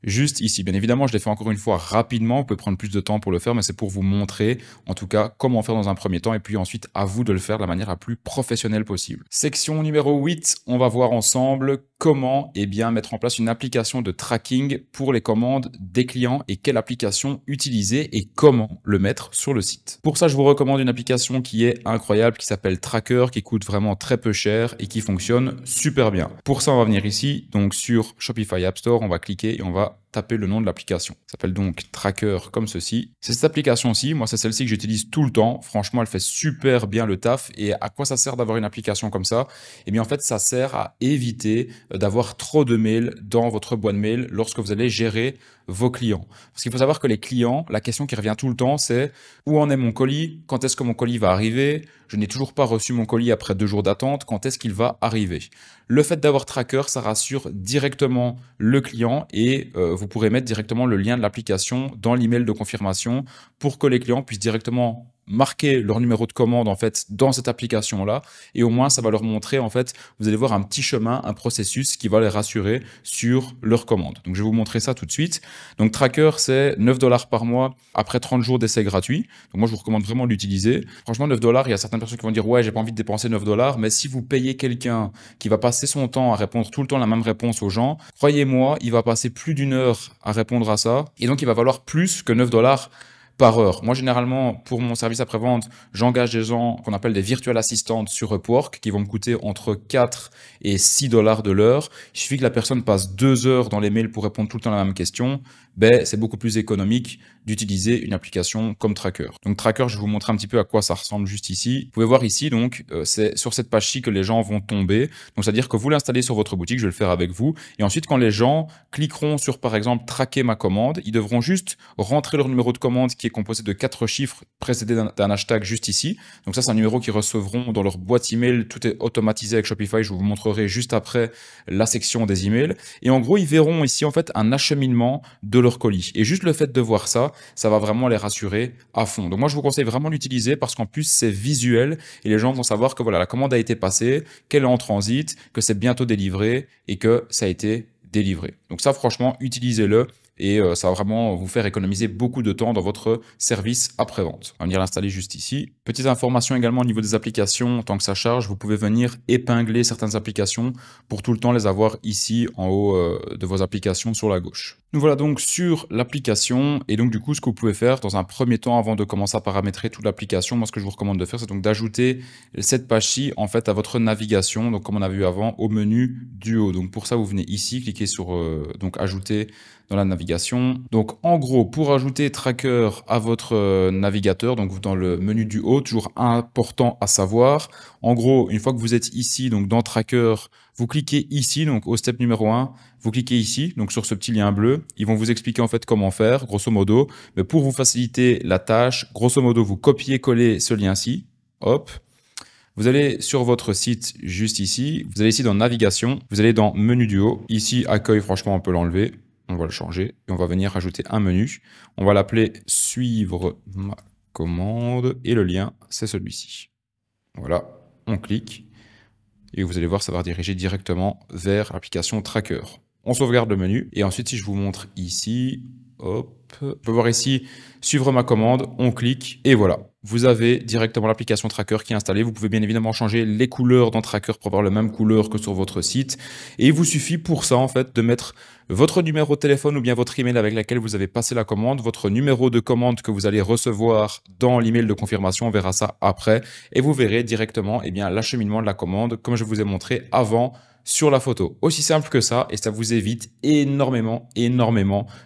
[SPEAKER 1] juste ici. Bien évidemment, je l'ai fait encore une fois rapidement, vous pouvez prendre plus de temps pour le faire, mais c'est pour vous montrer, en tout cas, comment faire dans un premier temps, et puis ensuite, à vous de le faire de la manière la plus professionnelle possible. Section numéro 8, on va voir ensemble comment mettre en place une application de tracking pour les commandes des clients et quelle application utiliser et comment le mettre sur le site. Pour ça, je vous recommande une application qui est incroyable, qui s'appelle Tracker, qui coûte vraiment très peu cher et qui fonctionne super bien. Pour ça, on va venir ici, donc sur Shopify App Store, on va cliquer et on va taper le nom de l'application. Ça s'appelle donc Tracker comme ceci. C'est cette application-ci, moi c'est celle-ci que j'utilise tout le temps. Franchement, elle fait super bien le taf. Et à quoi ça sert d'avoir une application comme ça? Eh bien en fait, ça sert à éviter d'avoir trop de mails dans votre boîte mail lorsque vous allez gérer vos clients. Parce qu'il faut savoir que les clients, la question qui revient tout le temps, c'est où en est mon colis? Quand est-ce que mon colis va arriver? Je n'ai toujours pas reçu mon colis après 2 jours d'attente. Quand est-ce qu'il va arriver? Le fait d'avoir Tracker, ça rassure directement le client et vous pourrez mettre directement le lien de l'application dans l'email de confirmation pour que les clients puissent directement marquer leur numéro de commande en fait dans cette application là et au moins ça va leur montrer en fait, vous allez voir un petit chemin, un processus qui va les rassurer sur leur commande. Donc je vais vous montrer ça tout de suite. Donc Tracker, c'est 9 $ par mois après 30 jours d'essai gratuit. Donc moi je vous recommande vraiment de l'utiliser. Franchement 9 $, il y a certaines personnes qui vont dire ouais, j'ai pas envie de dépenser 9 $, mais si vous payez quelqu'un qui va passer son temps à répondre tout le temps la même réponse aux gens, croyez-moi, il va passer plus d'1 heure à répondre à ça et donc il va valoir plus que 9 $ par heure. Moi, généralement, pour mon service après-vente, j'engage des gens qu'on appelle des virtual assistants sur Upwork qui vont me coûter entre 4 et 6 $ de l'heure. Il suffit que la personne passe 2 heures dans les mails pour répondre tout le temps à la même question. C'est beaucoup plus économique d'utiliser une application comme Tracker. Donc Tracker, je vais vous montrer un petit peu à quoi ça ressemble juste ici. Vous pouvez voir ici, donc, c'est sur cette page-ci que les gens vont tomber. Donc, c'est-à-dire que vous l'installez sur votre boutique, je vais le faire avec vous. Et ensuite, quand les gens cliqueront sur, par exemple, traquer ma commande, ils devront juste rentrer leur numéro de commande qui est composé de 4 chiffres précédés d'un hashtag juste ici. Donc ça, c'est un numéro qu'ils recevront dans leur boîte email. Tout est automatisé avec Shopify. Je vous montrerai juste après la section des emails. Et en gros, ils verront ici, en fait, un acheminement de leur colis. Et juste le fait de voir ça, ça va vraiment les rassurer à fond. Donc moi, je vous conseille vraiment d'utiliser parce qu'en plus, c'est visuel et les gens vont savoir que voilà, la commande a été passée, qu'elle est en transit, que c'est bientôt délivré et que ça a été délivré. Donc ça, franchement, utilisez-le. Et ça va vraiment vous faire économiser beaucoup de temps dans votre service après-vente. On va venir l'installer juste ici. Petite information également au niveau des applications, tant que ça charge, vous pouvez venir épingler certaines applications pour tout le temps les avoir ici en haut de vos applications sur la gauche. Nous voilà donc sur l'application et donc du coup ce que vous pouvez faire dans un premier temps avant de commencer à paramétrer toute l'application, moi ce que je vous recommande de faire c'est donc d'ajouter cette page-ci en fait à votre navigation, donc comme on a vu avant au menu du haut. Donc pour ça vous venez ici, cliquez sur donc ajouter dans la navigation. Donc en gros pour ajouter Tracker à votre navigateur, donc dans le menu du haut, toujours important à savoir, en gros une fois que vous êtes ici donc dans Tracker, vous cliquez ici, donc au step numéro 1, vous cliquez ici, donc sur ce petit lien bleu. Ils vont vous expliquer en fait comment faire, grosso modo. Mais pour vous faciliter la tâche, grosso modo, vous copiez-collez ce lien-ci. Hop. Vous allez sur votre site juste ici. Vous allez ici dans navigation. Vous allez dans menu du haut. Ici, accueil, franchement, on peut l'enlever. On va le changer. Et on va venir rajouter un menu. On va l'appeler suivre ma commande. Et le lien, c'est celui-ci. Voilà. On clique. Et vous allez voir, ça va rediriger directement vers l'application Tracker. On sauvegarde le menu et ensuite si je vous montre ici, hop, on peut voir ici suivre ma commande, on clique et voilà. Vous avez directement l'application Tracker qui est installée. Vous pouvez bien évidemment changer les couleurs dans Tracker pour avoir la même couleur que sur votre site. Et il vous suffit pour ça en fait de mettre votre numéro de téléphone ou bien votre email avec lequel vous avez passé la commande, votre numéro de commande que vous allez recevoir dans l'email de confirmation, on verra ça après. Et vous verrez directement l'acheminement de la commande comme je vous ai montré avant sur la photo. Aussi simple que ça et ça vous évite énormément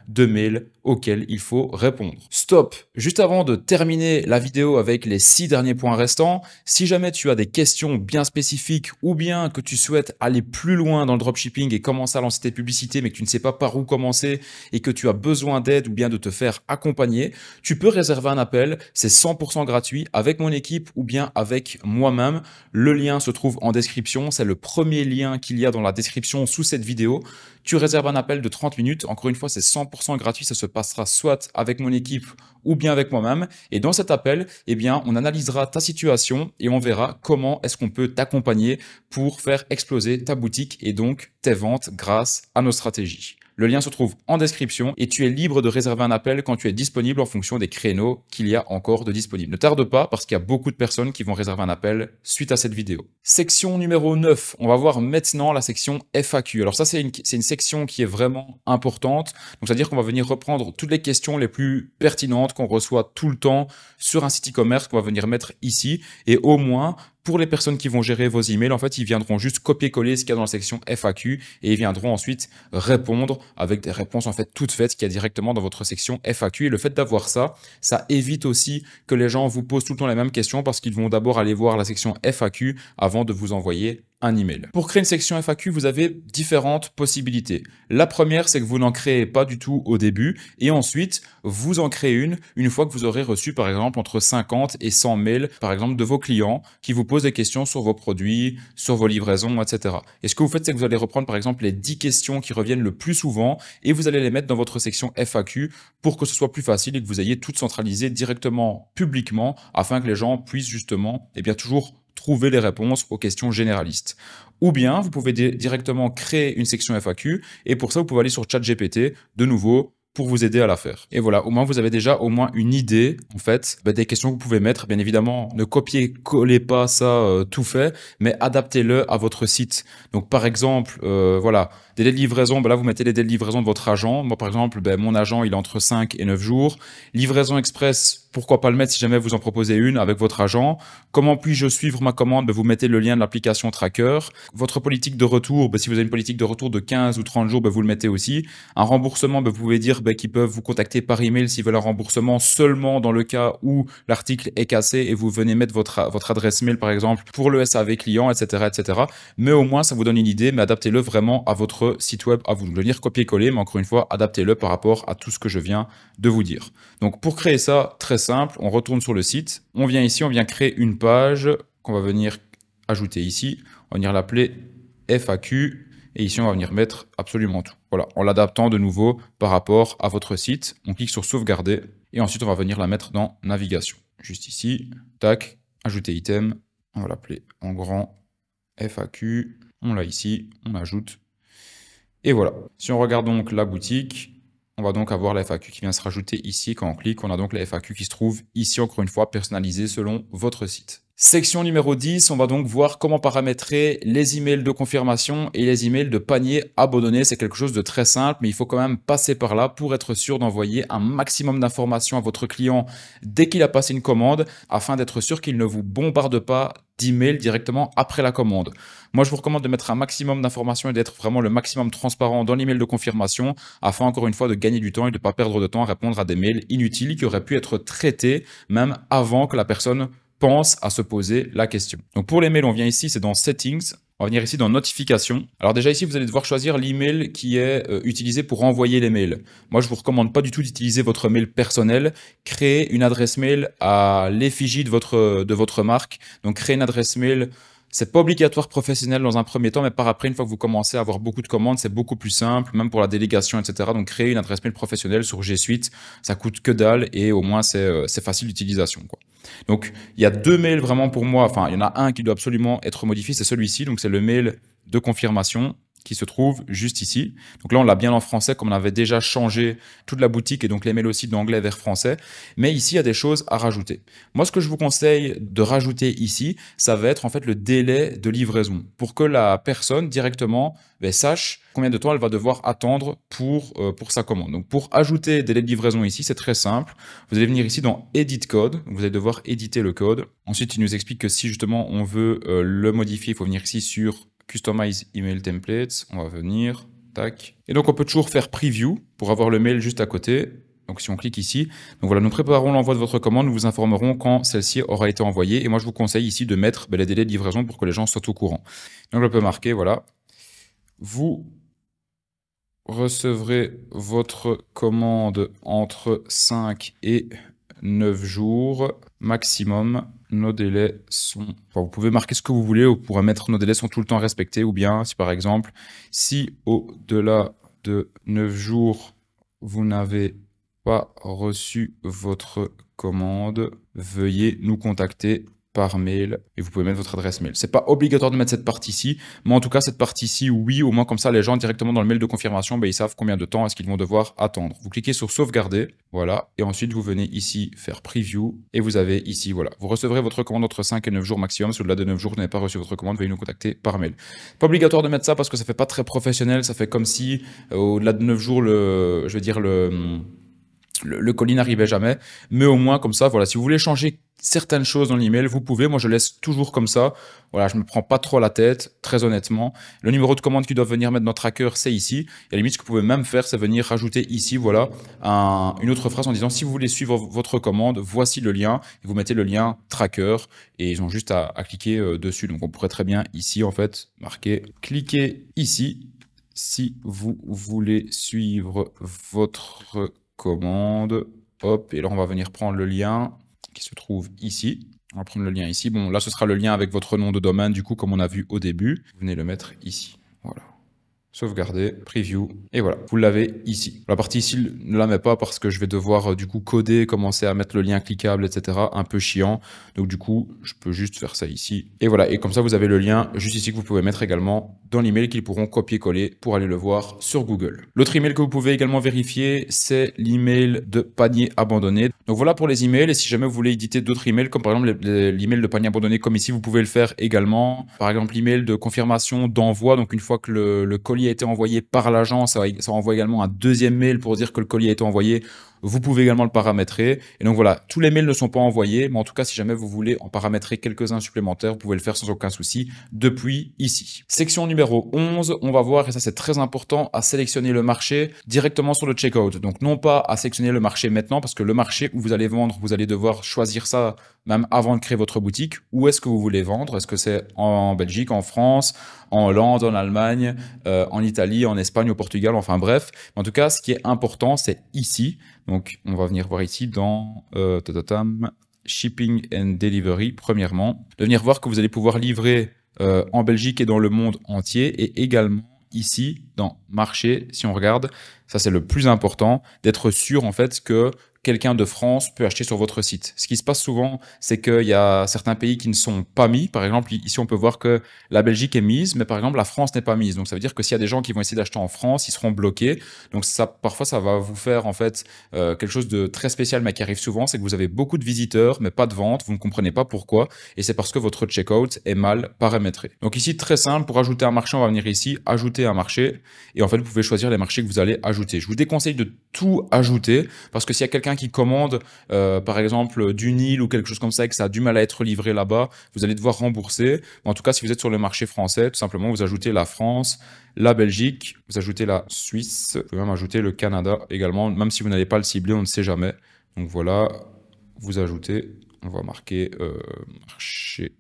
[SPEAKER 1] de mails auxquels il faut répondre. Stop! Juste avant de terminer la vidéo avec les 6 derniers points restants, si jamais tu as des questions bien spécifiques ou bien que tu souhaites aller plus loin dans le dropshipping et commencer à lancer tes publicités mais que tu ne sais pas par où commencer et que tu as besoin d'aide ou bien de te faire accompagner, tu peux réserver un appel, c'est 100% gratuit avec mon équipe ou bien avec moi-même. Le lien se trouve en description, c'est le premier lien qu'il y a dans la description sous cette vidéo. Tu réserves un appel de 30 minutes, encore une fois c'est 100% gratuit, ça se passera soit avec mon équipe ou bien avec moi-même. Et dans cet appel, eh bien, on analysera ta situation et on verra comment est-ce qu'on peut t'accompagner pour faire exploser ta boutique et donc tes ventes grâce à nos stratégies. Le lien se trouve en description et tu es libre de réserver un appel quand tu es disponible en fonction des créneaux qu'il y a encore de disponibles. Ne tarde pas parce qu'il y a beaucoup de personnes qui vont réserver un appel suite à cette vidéo. Section numéro 9, on va voir maintenant la section FAQ. Alors ça, c'est une section qui est vraiment importante. Donc c'est-à-dire qu'on va venir reprendre toutes les questions les plus pertinentes qu'on reçoit tout le temps sur un site e-commerce qu'on va venir mettre ici et au moins pour les personnes qui vont gérer vos emails, en fait, ils viendront juste copier-coller ce qu'il y a dans la section FAQ et ils viendront ensuite répondre avec des réponses en fait toutes faites qu'il y a directement dans votre section FAQ. Et le fait d'avoir ça, ça évite aussi que les gens vous posent tout le temps les mêmes questions parce qu'ils vont d'abord aller voir la section FAQ avant de vous envoyer un email. Pour créer une section FAQ, vous avez différentes possibilités. La première, c'est que vous n'en créez pas du tout au début et ensuite, vous en créez une fois que vous aurez reçu par exemple entre 50 et 100 mails par exemple de vos clients qui vous posent des questions sur vos produits, sur vos livraisons, etc. Et ce que vous faites, c'est que vous allez reprendre par exemple les 10 questions qui reviennent le plus souvent et vous allez les mettre dans votre section FAQ pour que ce soit plus facile et que vous ayez tout centralisé directement publiquement afin que les gens puissent justement toujours trouver les réponses aux questions généralistes. Ou bien, vous pouvez directement créer une section FAQ et pour ça, vous pouvez aller sur ChatGPT, de nouveau, pour vous aider à la faire. Et voilà, au moins vous avez déjà au moins une idée en fait des questions que vous pouvez mettre. Bien évidemment, ne copiez-collez pas ça tout fait, mais adaptez-le à votre site. Donc par exemple, voilà, délai de livraison, là vous mettez les délais de livraison de votre agent. Moi par exemple, mon agent il est entre 5 et 9 jours. Livraison express, pourquoi pas le mettre si jamais vous en proposez une avec votre agent. Comment puis-je suivre ma commande? Vous mettez le lien de l'application Tracker. Votre politique de retour, si vous avez une politique de retour de 15 ou 30 jours, vous le mettez aussi. Un remboursement, vous pouvez dire qu'ils peuvent vous contacter par email s'ils veulent un remboursement seulement dans le cas où l'article est cassé et vous venez mettre votre adresse mail par exemple pour le SAV client, etc., etc. Mais au moins ça vous donne une idée, mais adaptez-le vraiment à votre site web, à vous. Le lire copier-coller, mais encore une fois, adaptez-le par rapport à tout ce que je viens de vous dire. Donc pour créer ça, très simple, on retourne sur le site, on vient ici, on vient créer une page qu'on va venir ajouter ici, on va venir l'appeler FAQ. Et ici, on va venir mettre absolument tout. Voilà, en l'adaptant de nouveau par rapport à votre site. On clique sur sauvegarder et ensuite, on va venir la mettre dans navigation. Juste ici, tac, ajouter item. On va l'appeler en grand FAQ. On l'a ici, on ajoute. Et voilà. Si on regarde donc la boutique, on va donc avoir la FAQ qui vient se rajouter ici. Quand on clique, on a donc la FAQ qui se trouve ici, encore une fois, personnalisée selon votre site. Section numéro 10, on va donc voir comment paramétrer les emails de confirmation et les emails de panier abandonné. C'est quelque chose de très simple, mais il faut quand même passer par là pour être sûr d'envoyer un maximum d'informations à votre client dès qu'il a passé une commande, afin d'être sûr qu'il ne vous bombarde pas d'emails directement après la commande. Moi, je vous recommande de mettre un maximum d'informations et d'être vraiment le maximum transparent dans l'email de confirmation, afin encore une fois de gagner du temps et de ne pas perdre de temps à répondre à des mails inutiles qui auraient pu être traités même avant que la personne pense à se poser la question. Donc pour les mails, on vient ici, c'est dans Settings. On va venir ici dans Notifications. Alors déjà ici, vous allez devoir choisir l'email qui est utilisé pour envoyer les mails. Moi, je vous recommande pas du tout d'utiliser votre mail personnel. Créez une adresse mail à l'effigie de votre marque. Donc créez une adresse mail. C'est pas obligatoire professionnel dans un premier temps, mais par après, une fois que vous commencez à avoir beaucoup de commandes, c'est beaucoup plus simple, même pour la délégation, etc. Donc, créer une adresse mail professionnelle sur G Suite, ça coûte que dalle et au moins, c'est facile d'utilisation, quoi. Donc, il y a deux mails vraiment pour moi. Enfin, il y en a un qui doit absolument être modifié, c'est celui-ci. Donc, c'est le mail de confirmation qui se trouve juste ici. Donc là, on l'a bien en français, comme on avait déjà changé toute la boutique et donc les mails aussi d'anglais vers français. Mais ici, il y a des choses à rajouter. Moi, ce que je vous conseille de rajouter ici, ça va être en fait le délai de livraison pour que la personne directement sache combien de temps elle va devoir attendre pour sa commande. Donc, pour ajouter délai de livraison ici, c'est très simple. Vous allez venir ici dans Edit Code. Vous allez devoir éditer le code. Ensuite, il nous explique que si justement on veut le modifier, il faut venir ici sur Customize Email Templates, on va venir, tac. Et donc on peut toujours faire Preview pour avoir le mail juste à côté. Donc si on clique ici, donc voilà, nous préparons l'envoi de votre commande, nous vous informerons quand celle-ci aura été envoyée. Et moi je vous conseille ici de mettre les délais de livraison pour que les gens soient au courant. Donc je peux marquer, voilà, vous recevrez votre commande entre 5 et 9 jours maximum. Nos délais sont... Enfin, vous pouvez marquer ce que vous voulez, vous pourrez mettre nos délais sont tout le temps respectés, ou bien si par exemple, si au-delà de 9 jours, vous n'avez pas reçu votre commande, veuillez nous contacter par mail et vous pouvez mettre votre adresse mail. C'est pas obligatoire de mettre cette partie-ci, mais en tout cas cette partie-ci, oui, au moins comme ça les gens directement dans le mail de confirmation, ils savent combien de temps est-ce qu'ils vont devoir attendre. Vous cliquez sur sauvegarder, voilà, et ensuite vous venez ici faire preview et vous avez ici, voilà, vous recevrez votre commande entre 5 et 9 jours maximum. Si au-delà de 9 jours vous n'avez pas reçu votre commande, veuillez nous contacter par mail. Pas obligatoire de mettre ça parce que ça fait pas très professionnel, ça fait comme si au-delà de 9 jours le colis n'arrivait jamais, mais au moins comme ça, voilà, si vous voulez changer certaines choses dans l'email, vous pouvez. Moi, je laisse toujours comme ça. Voilà, je me prends pas trop la tête, très honnêtement. Le numéro de commande qui doit venir mettre dans Tracker, c'est ici. Et à la limite, ce que vous pouvez même faire, c'est venir rajouter ici, voilà, une autre phrase en disant si vous voulez suivre votre commande, voici le lien. Et vous mettez le lien Tracker et ils ont juste à cliquer dessus. Donc, on pourrait très bien ici, en fait, marquer cliquez ici si vous voulez suivre votre commande. Hop, et là, on va venir prendre le lien qui se trouve ici. On va prendre le lien ici. Bon, là, ce sera le lien avec votre nom de domaine, du coup, comme on a vu au début. Vous venez le mettre ici. Voilà. Sauvegarder, preview, et voilà, vous l'avez ici. La partie ici, ne la mets pas parce que je vais devoir du coup coder, commencer à mettre le lien cliquable, etc. Un peu chiant. Donc du coup, je peux juste faire ça ici. Et voilà, et comme ça, vous avez le lien juste ici que vous pouvez mettre également dans l'email qu'ils pourront copier-coller pour aller le voir sur Google. L'autre email que vous pouvez également vérifier, c'est l'email de panier abandonné. Donc voilà pour les emails, et si jamais vous voulez éditer d'autres emails, comme par exemple l'email de panier abandonné comme ici, vous pouvez le faire également. Par exemple, l'email de confirmation d'envoi, donc une fois que le colis a été envoyé par l'agent, ça envoie également un deuxième mail pour dire que le colis a été envoyé. Vous pouvez également le paramétrer. Et donc voilà, tous les mails ne sont pas envoyés, mais en tout cas, si jamais vous voulez en paramétrer quelques-uns supplémentaires, vous pouvez le faire sans aucun souci depuis ici. Section numéro 11, on va voir, et ça c'est très important, à sélectionner le marché directement sur le checkout. Donc non pas à sélectionner le marché maintenant, parce que le marché où vous allez vendre, vous allez devoir choisir ça même avant de créer votre boutique. Où est-ce que vous voulez vendre? Est-ce que c'est en Belgique, en France, en Hollande, en Allemagne, en Italie, en Espagne, au Portugal, enfin bref. En tout cas, ce qui est important, c'est ici. Donc, on va venir voir ici dans Shipping and Delivery, premièrement. De venir voir que vous allez pouvoir livrer en Belgique et dans le monde entier. Et également ici, dans Marché, si on regarde, ça c'est le plus important, d'être sûr en fait que quelqu'un de France peut acheter sur votre site. Ce qui se passe souvent, c'est qu'il y a certains pays qui ne sont pas mis. Par exemple, ici, on peut voir que la Belgique est mise, mais par exemple, la France n'est pas mise. Donc, ça veut dire que s'il y a des gens qui vont essayer d'acheter en France, ils seront bloqués. Donc, ça, parfois, ça va vous faire, en fait, quelque chose de très spécial, mais qui arrive souvent, c'est que vous avez beaucoup de visiteurs, mais pas de vente. Vous ne comprenez pas pourquoi. Et c'est parce que votre checkout est mal paramétré. Donc, ici, très simple, pour ajouter un marché, on va venir ici, ajouter un marché. Et en fait, vous pouvez choisir les marchés que vous allez ajouter. Je vous déconseille de tout ajouter, parce que s'il y a quelqu'un qui commande par exemple du Nil ou quelque chose comme ça et que ça a du mal à être livré là-bas, vous allez devoir rembourser. Mais en tout cas, si vous êtes sur le marché français, tout simplement, vous ajoutez la France, la Belgique, vous ajoutez la Suisse, vous pouvez même ajouter le Canada également, même si vous n'allez pas le cibler, on ne sait jamais. Donc voilà, vous ajoutez, on va marquer marché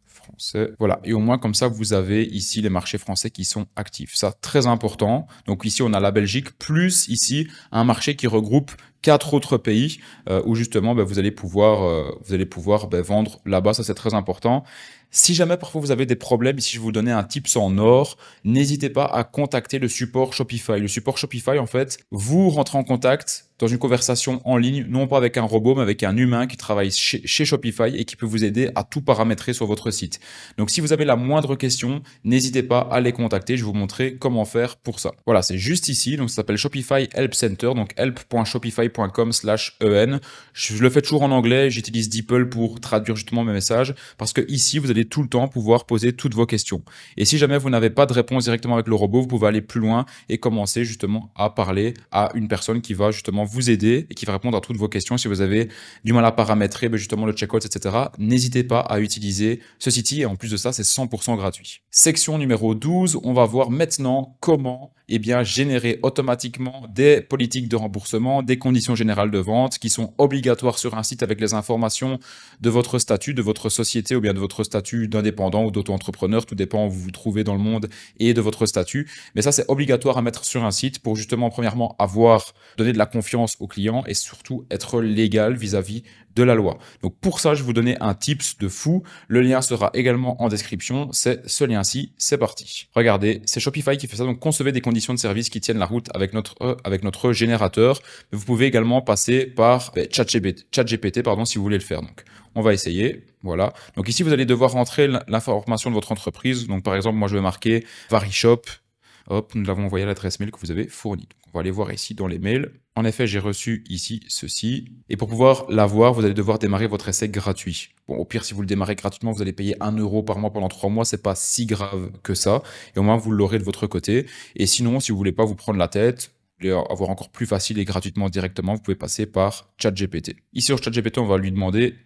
[SPEAKER 1] français. Voilà, et au moins comme ça, vous avez ici les marchés français qui sont actifs. Ça, très important. Donc ici, on a la Belgique, plus ici, un marché qui regroupe 4 autres pays où justement vous allez pouvoir vendre là-bas. Ça, c'est très important. Si jamais parfois vous avez des problèmes, ici je vais vous donner un tips en or, n'hésitez pas à contacter le support Shopify. Le support Shopify, en fait, vous rentrez en contact dans une conversation en ligne, non pas avec un robot, mais avec un humain qui travaille chez Shopify et qui peut vous aider à tout paramétrer sur votre site. Donc si vous avez la moindre question, n'hésitez pas à les contacter, je vais vous montrer comment faire pour ça. Voilà, c'est juste ici, donc ça s'appelle Shopify Help Center, donc help.shopify.com/en. Je le fais toujours en anglais, j'utilise DeepL pour traduire justement mes messages, parce que ici, vous allez tout le temps pouvoir poser toutes vos questions. Et si jamais vous n'avez pas de réponse directement avec le robot, vous pouvez aller plus loin et commencer justement à parler à une personne qui va justement vous aider et qui va répondre à toutes vos questions. Si vous avez du mal à paramétrer justement le checkout, etc., n'hésitez pas à utiliser ce site et en plus de ça, c'est 100% gratuit. Section numéro 12, on va voir maintenant comment eh bien, générer automatiquement des politiques de remboursement, des conditions générales de vente qui sont obligatoires sur un site avec les informations de votre statut, de votre société ou bien de votre statut d'indépendant ou d'auto-entrepreneur, tout dépend où vous vous trouvez dans le monde et de votre statut. Mais ça, c'est obligatoire à mettre sur un site pour justement, premièrement, donner de la confiance aux clients et surtout être légal vis-à-vis de la loi. Donc pour ça, je vais vous donner un tips de fou. Le lien sera également en description. C'est ce lien-ci. C'est parti. Regardez, c'est Shopify qui fait ça. Donc concevez des conditions de service qui tiennent la route avec notre générateur. Mais vous pouvez également passer par ChatGPT, si vous voulez le faire. Donc on va essayer. Voilà. Donc ici, vous allez devoir rentrer l'information de votre entreprise. Donc par exemple, moi, je vais marquer VariShop. Hop, nous l'avons envoyé à l'adresse mail que vous avez fournie. Donc, on va aller voir ici dans les mails. En effet, j'ai reçu ici ceci. Et pour pouvoir l'avoir, vous allez devoir démarrer votre essai gratuit. Bon, au pire, si vous le démarrez gratuitement, vous allez payer 1 € par mois pendant 3 mois. C'est pas si grave que ça. Et au moins, vous l'aurez de votre côté. Et sinon, si vous voulez pas vous prendre la tête, vous voulez avoir encore plus facile et gratuitement directement, vous pouvez passer par ChatGPT. Ici, sur ChatGPT, on va lui demander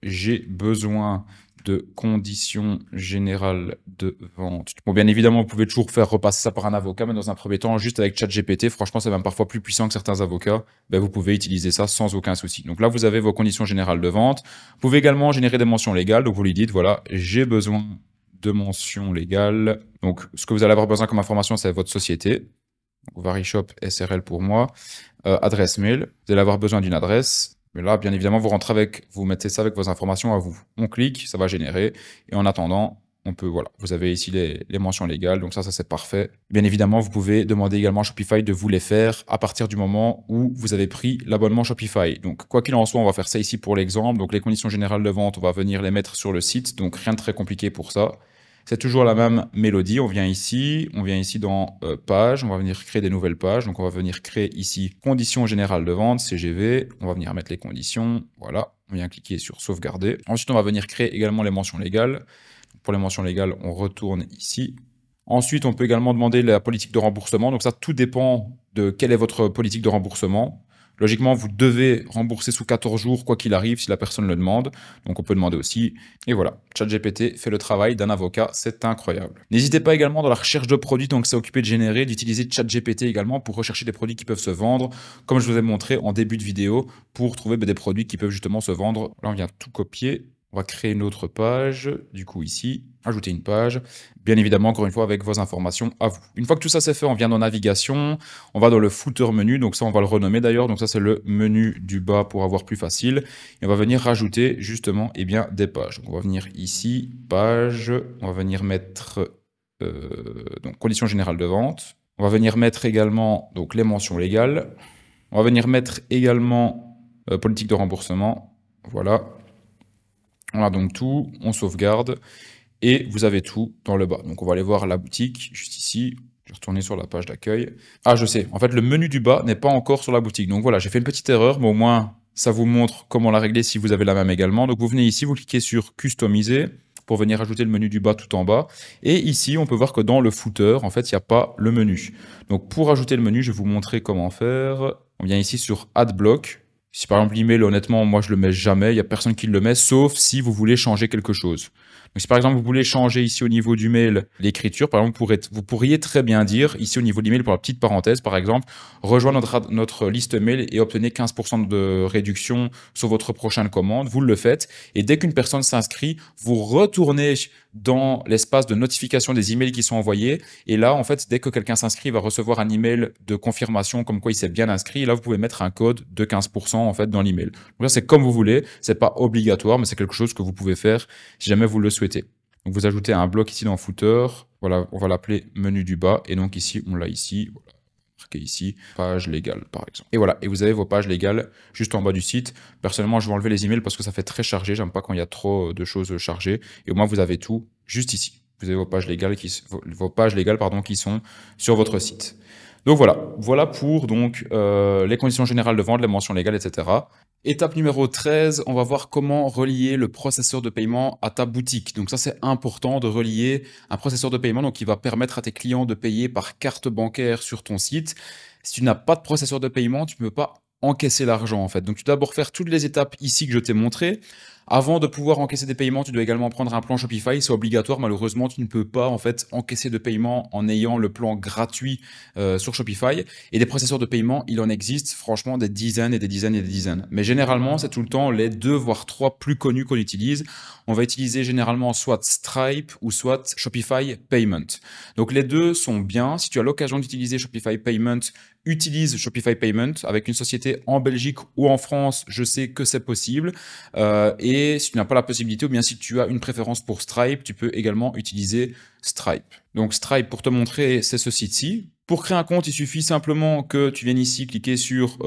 [SPEAKER 1] j'ai besoin de conditions générales de vente. Bon, bien évidemment, vous pouvez toujours faire repasser ça par un avocat, mais dans un premier temps, juste avec ChatGPT, franchement, c'est même parfois plus puissant que certains avocats, ben, vous pouvez utiliser ça sans aucun souci. Donc là, vous avez vos conditions générales de vente. Vous pouvez également générer des mentions légales. Donc vous lui dites, voilà, j'ai besoin de mentions légales. Donc ce que vous allez avoir besoin comme information, c'est votre société. Donc, VariShop SRL pour moi. Adresse mail. Vous allez avoir besoin d'une adresse. Mais là, bien évidemment, vous mettez ça avec vos informations à vous. On clique, ça va générer. Et en attendant, voilà, vous avez ici les mentions légales. Donc ça c'est parfait. Bien évidemment, vous pouvez demander également à Shopify de vous les faire à partir du moment où vous avez pris l'abonnement Shopify. Donc, quoi qu'il en soit, on va faire ça ici pour l'exemple. Donc, les conditions générales de vente, on va venir les mettre sur le site. Donc, rien de très compliqué pour ça. C'est toujours la même mélodie. On vient ici dans page, on va venir créer des nouvelles pages. Donc, on va venir créer ici conditions générales de vente, CGV. On va venir mettre les conditions. Voilà, on vient cliquer sur sauvegarder. Ensuite, on va venir créer également les mentions légales. Pour les mentions légales, on retourne ici. Ensuite, on peut également demander la politique de remboursement. Donc ça, tout dépend de quelle est votre politique de remboursement. Logiquement, vous devez rembourser sous 14 jours, quoi qu'il arrive, si la personne le demande. Donc, on peut demander aussi. Et voilà, ChatGPT fait le travail d'un avocat. C'est incroyable. N'hésitez pas également dans la recherche de produits, donc c'est occupé de générer, d'utiliser ChatGPT également pour rechercher des produits qui peuvent se vendre, comme je vous ai montré en début de vidéo, pour trouver des produits qui peuvent justement se vendre. Là, on vient tout copier. On va créer une autre page, du coup ici, ajouter une page, bien évidemment encore une fois avec vos informations à vous. Une fois que tout ça c'est fait, on vient dans navigation, on va dans le footer menu, donc ça on va le renommer d'ailleurs, donc ça c'est le menu du bas pour avoir plus facile, et on va venir rajouter justement des pages. Donc on va venir ici, page, on va venir mettre donc conditions générales de vente, on va venir mettre également donc les mentions légales, on va venir mettre également politique de remboursement, voilà. On a donc tout, on sauvegarde et vous avez tout dans le bas. Donc on va aller voir la boutique juste ici. Je vais retourner sur la page d'accueil. Ah, je sais, en fait le menu du bas n'est pas encore sur la boutique. Donc voilà, j'ai fait une petite erreur, mais au moins ça vous montre comment la régler si vous avez la même également. Donc vous venez ici, vous cliquez sur customiser pour venir ajouter le menu du bas tout en bas. Et ici, on peut voir que dans le footer, en fait, il n'y a pas le menu. Donc pour ajouter le menu, je vais vous montrer comment faire. On vient ici sur Adblock. Si par exemple l'email, honnêtement, moi je le mets jamais, il n'y a personne qui le met, sauf si vous voulez changer quelque chose. Donc si par exemple vous voulez changer ici au niveau du mail l'écriture, par exemple vous pourriez très bien dire ici au niveau de l'email pour la petite parenthèse par exemple, rejoindre notre liste mail et obtenez 15% de réduction sur votre prochaine commande, vous le faites et dès qu'une personne s'inscrit, vous retournez dans l'espace de notification des emails qui sont envoyés et là en fait dès que quelqu'un s'inscrit il va recevoir un email de confirmation comme quoi il s'est bien inscrit et là vous pouvez mettre un code de 15% en fait dans l'email. Donc là c'est comme vous voulez, c'est pas obligatoire mais c'est quelque chose que vous pouvez faire si jamais vous le souhaitez. Donc vous ajoutez un bloc ici dans footer, voilà, on va l'appeler menu du bas et donc ici on l'a ici, voilà, marqué ici page légale par exemple. Et voilà, et vous avez vos pages légales juste en bas du site. Personnellement je vais enlever les emails parce que ça fait très chargé, j'aime pas quand il y a trop de choses chargées et au moins vous avez tout juste ici. Vous avez vos pages légales qui sont sur votre site. Donc voilà pour donc, les conditions générales de vente, les mentions légales, etc. Étape numéro 13, on va voir comment relier le processeur de paiement à ta boutique. Donc ça, c'est important de relier un processeur de paiement donc, qui va permettre à tes clients de payer par carte bancaire sur ton site. Si tu n'as pas de processeur de paiement, tu ne peux pas encaisser l'argent en fait. Donc tu dois d'abord faire toutes les étapes ici que je t'ai montrées. Avant de pouvoir encaisser des paiements, tu dois également prendre un plan Shopify. C'est obligatoire. Malheureusement, tu ne peux pas en fait encaisser de paiements en ayant le plan gratuit sur Shopify. Et des processeurs de paiement, il en existe franchement des dizaines et des dizaines et des dizaines. Mais généralement, c'est tout le temps les 2 voire 3 plus connus qu'on utilise. On va utiliser généralement soit Stripe ou soit Shopify Payment. Donc les deux sont bien. Si tu as l'occasion d'utiliser Shopify Payment, utilise Shopify Payment avec une société en Belgique ou en France. Je sais que c'est possible. Et si tu n'as pas la possibilité, ou bien si tu as une préférence pour Stripe, tu peux également utiliser Stripe. Donc Stripe, pour te montrer, c'est ce site-ci. Pour créer un compte, il suffit simplement que tu viennes ici, cliquer sur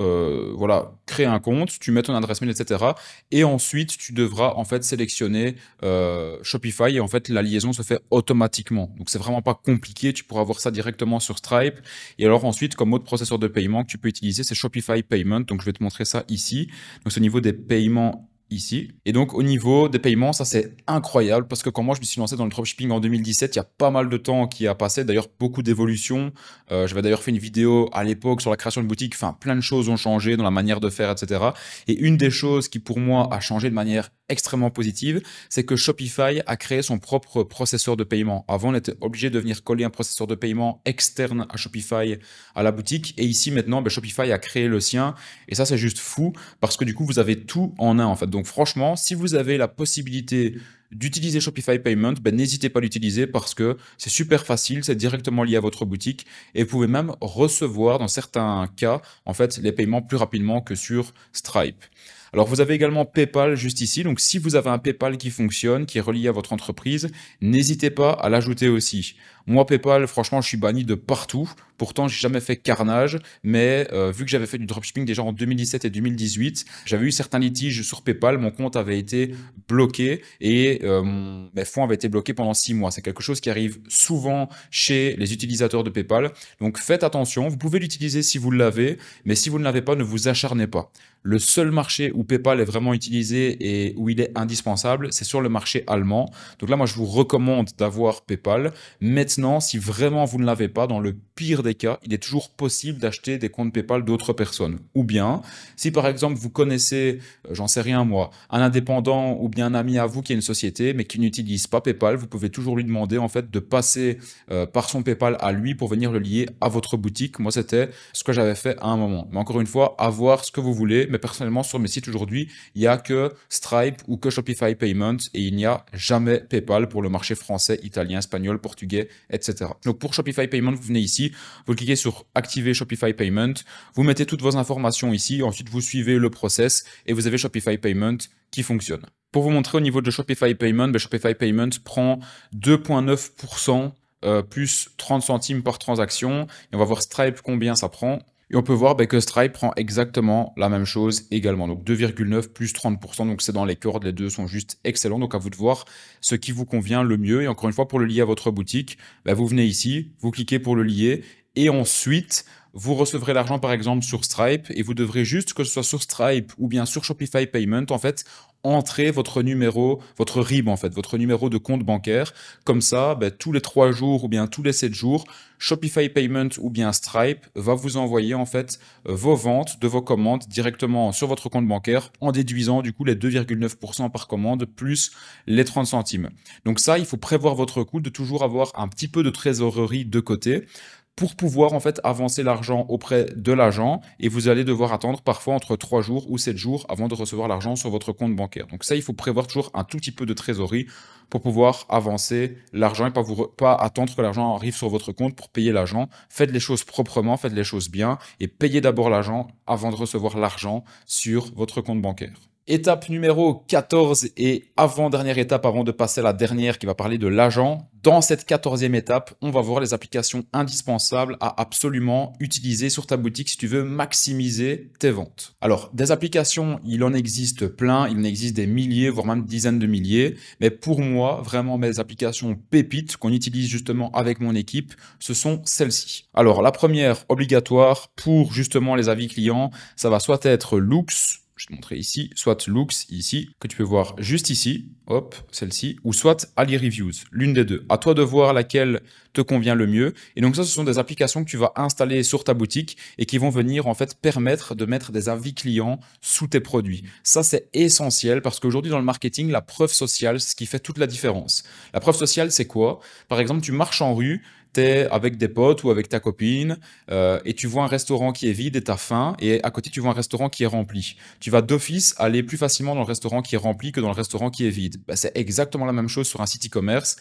[SPEAKER 1] voilà, créer un compte, tu mets ton adresse mail, etc. Et ensuite, tu devras en fait sélectionner Shopify et en fait la liaison se fait automatiquement. Donc c'est vraiment pas compliqué, tu pourras voir ça directement sur Stripe. Et alors ensuite, comme autre processeur de paiement que tu peux utiliser, c'est Shopify Payment. Donc je vais te montrer ça ici. Donc c'est au niveau des paiements ici. Et donc au niveau des paiements, ça c'est incroyable parce que quand moi je me suis lancé dans le dropshipping en 2017, il y a pas mal de temps qui a passé, d'ailleurs beaucoup d'évolutions. J'avais d'ailleurs fait une vidéo à l'époque sur la création de boutique, enfin plein de choses ont changé dans la manière de faire, etc. Et une des choses qui pour moi a changé de manière extrêmement positive, c'est que Shopify a créé son propre processeur de paiement. Avant, on était obligé de venir coller un processeur de paiement externe à Shopify, à la boutique. Et ici, maintenant, Shopify a créé le sien. Et ça, c'est juste fou parce que du coup, vous avez tout en un, en fait. Donc, franchement, si vous avez la possibilité d'utiliser Shopify Payment, n'hésitez pas à l'utiliser parce que c'est super facile, c'est directement lié à votre boutique et vous pouvez même recevoir, dans certains cas, en fait, les paiements plus rapidement que sur Stripe. Alors, vous avez également PayPal juste ici. Donc, si vous avez un PayPal qui fonctionne, qui est relié à votre entreprise, n'hésitez pas à l'ajouter aussi. Moi, PayPal, franchement, je suis banni de partout. Pourtant, j'ai jamais fait carnage, mais vu que j'avais fait du dropshipping déjà en 2017 et 2018, j'avais eu certains litiges sur PayPal, mon compte avait été bloqué et mes fonds avaient été bloqués pendant 6 mois. C'est quelque chose qui arrive souvent chez les utilisateurs de PayPal. Donc, faites attention. Vous pouvez l'utiliser si vous l'avez, mais si vous ne l'avez pas, ne vous acharnez pas. Le seul marché où PayPal est vraiment utilisé et où il est indispensable, c'est sur le marché allemand. Donc là, moi, je vous recommande d'avoir PayPal. Maintenant, si vraiment vous ne l'avez pas, dans le pire des cas, il est toujours possible d'acheter des comptes PayPal d'autres personnes. Ou bien, si par exemple, vous connaissez, j'en sais rien moi, un indépendant ou bien un ami à vous qui a une société, mais qui n'utilise pas PayPal, vous pouvez toujours lui demander en fait de passer par son PayPal à lui pour venir le lier à votre boutique. Moi, c'était ce que j'avais fait à un moment. Mais encore une fois, avoir ce que vous voulez. Mais personnellement, sur mes sites aujourd'hui, il n'y a que Stripe ou que Shopify Payment et il n'y a jamais PayPal pour le marché français, italien, espagnol, portugais, etc. Donc pour Shopify Payment, vous venez ici, vous cliquez sur activer Shopify Payment, vous mettez toutes vos informations ici, ensuite vous suivez le process et vous avez Shopify Payment qui fonctionne. Pour vous montrer au niveau de Shopify Payment, Shopify Payment prend 2,9% plus 30 centimes par transaction. Et on va voir Stripe combien ça prend. Et on peut voir que Stripe prend exactement la même chose également. Donc 2,9 plus 30%. Donc c'est dans les cordes, les deux sont juste excellents. Donc à vous de voir ce qui vous convient le mieux. Et encore une fois, pour le lier à votre boutique, vous venez ici, vous cliquez pour le lier. Et ensuite, vous recevrez l'argent par exemple sur Stripe. Et vous devrez juste, que ce soit sur Stripe ou bien sur Shopify Payment, en fait, entrez votre numéro, votre RIB en fait, votre numéro de compte bancaire. Comme ça, tous les 3 jours ou bien tous les 7 jours, Shopify Payment ou bien Stripe va vous envoyer en fait vos ventes de vos commandes directement sur votre compte bancaire en déduisant du coup les 2,9% par commande plus les 30 centimes. Donc ça, il faut prévoir votre coût, de toujours avoir un petit peu de trésorerie de côté pour pouvoir en fait avancer l'argent auprès de l'agent et vous allez devoir attendre parfois entre 3 jours ou 7 jours avant de recevoir l'argent sur votre compte bancaire. Donc ça, il faut prévoir toujours un tout petit peu de trésorerie pour pouvoir avancer l'argent et pas attendre que l'argent arrive sur votre compte pour payer l'agent. Faites les choses proprement, faites les choses bien et payez d'abord l'agent avant de recevoir l'argent sur votre compte bancaire. Étape numéro 14 et avant-dernière étape avant de passer à la dernière qui va parler de l'agent. Dans cette 14e étape, on va voir les applications indispensables à absolument utiliser sur ta boutique si tu veux maximiser tes ventes. Alors, des applications, il en existe plein, il en existe des milliers, voire même dizaines de milliers. Mais pour moi, vraiment, mes applications pépites qu'on utilise justement avec mon équipe, ce sont celles-ci. Alors, la première obligatoire pour justement les avis clients, ça va soit être Loox. je vais te montrer ici, soit Looks ici, que tu peux voir juste ici, hop, celle-ci, ou soit Ali Reviews, l'une des deux. À toi de voir laquelle te convient le mieux. Et donc ça, ce sont des applications que tu vas installer sur ta boutique et qui vont venir en fait permettre de mettre des avis clients sous tes produits. Ça, c'est essentiel parce qu'aujourd'hui dans le marketing, la preuve sociale, c'est ce qui fait toute la différence. La preuve sociale, c'est quoi? Par exemple, tu marches en rue, t'es avec des potes ou avec ta copine et tu vois un restaurant qui est vide et t'as faim et à côté tu vois un restaurant qui est rempli. Tu vas d'office aller plus facilement dans le restaurant qui est rempli que dans le restaurant qui est vide. Ben, c'est exactement la même chose sur un site e-commerce.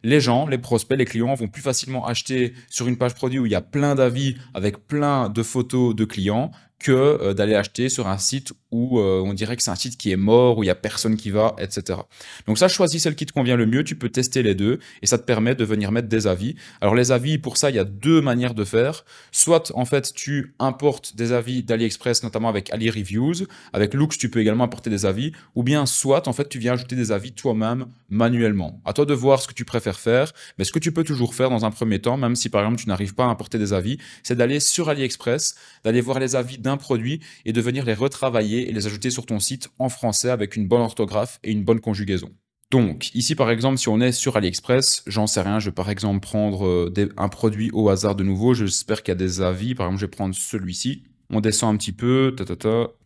[SPEAKER 1] Les gens, les prospects, les clients vont plus facilement acheter sur une page produit où il y a plein d'avis avec plein de photos de clients que d'aller acheter sur un site où on dirait que c'est un site qui est mort, où il y a personne qui va, etc. Donc ça, choisis celle qui te convient le mieux, tu peux tester les deux et ça te permet de venir mettre des avis. Alors les avis, pour ça, il y a deux manières de faire. Soit, en fait, tu importes des avis d'AliExpress, notamment avec Ali Reviews. Avec Looks, tu peux également importer des avis. Ou bien, soit, en fait, tu viens ajouter des avis toi-même manuellement. À toi de voir ce que tu préfères faire. Mais ce que tu peux toujours faire dans un premier temps, même si par exemple tu n'arrives pas à importer des avis, c'est d'aller sur AliExpress, d'aller voir les avis d'un produit et de venir les retravailler et les ajouter sur ton site en français avec une bonne orthographe et une bonne conjugaison. Donc, ici, par exemple, si on est sur AliExpress, j'en sais rien, je vais par exemple prendre un produit au hasard de nouveau, j'espère qu'il y a des avis, par exemple, je vais prendre celui-ci. On descend un petit peu,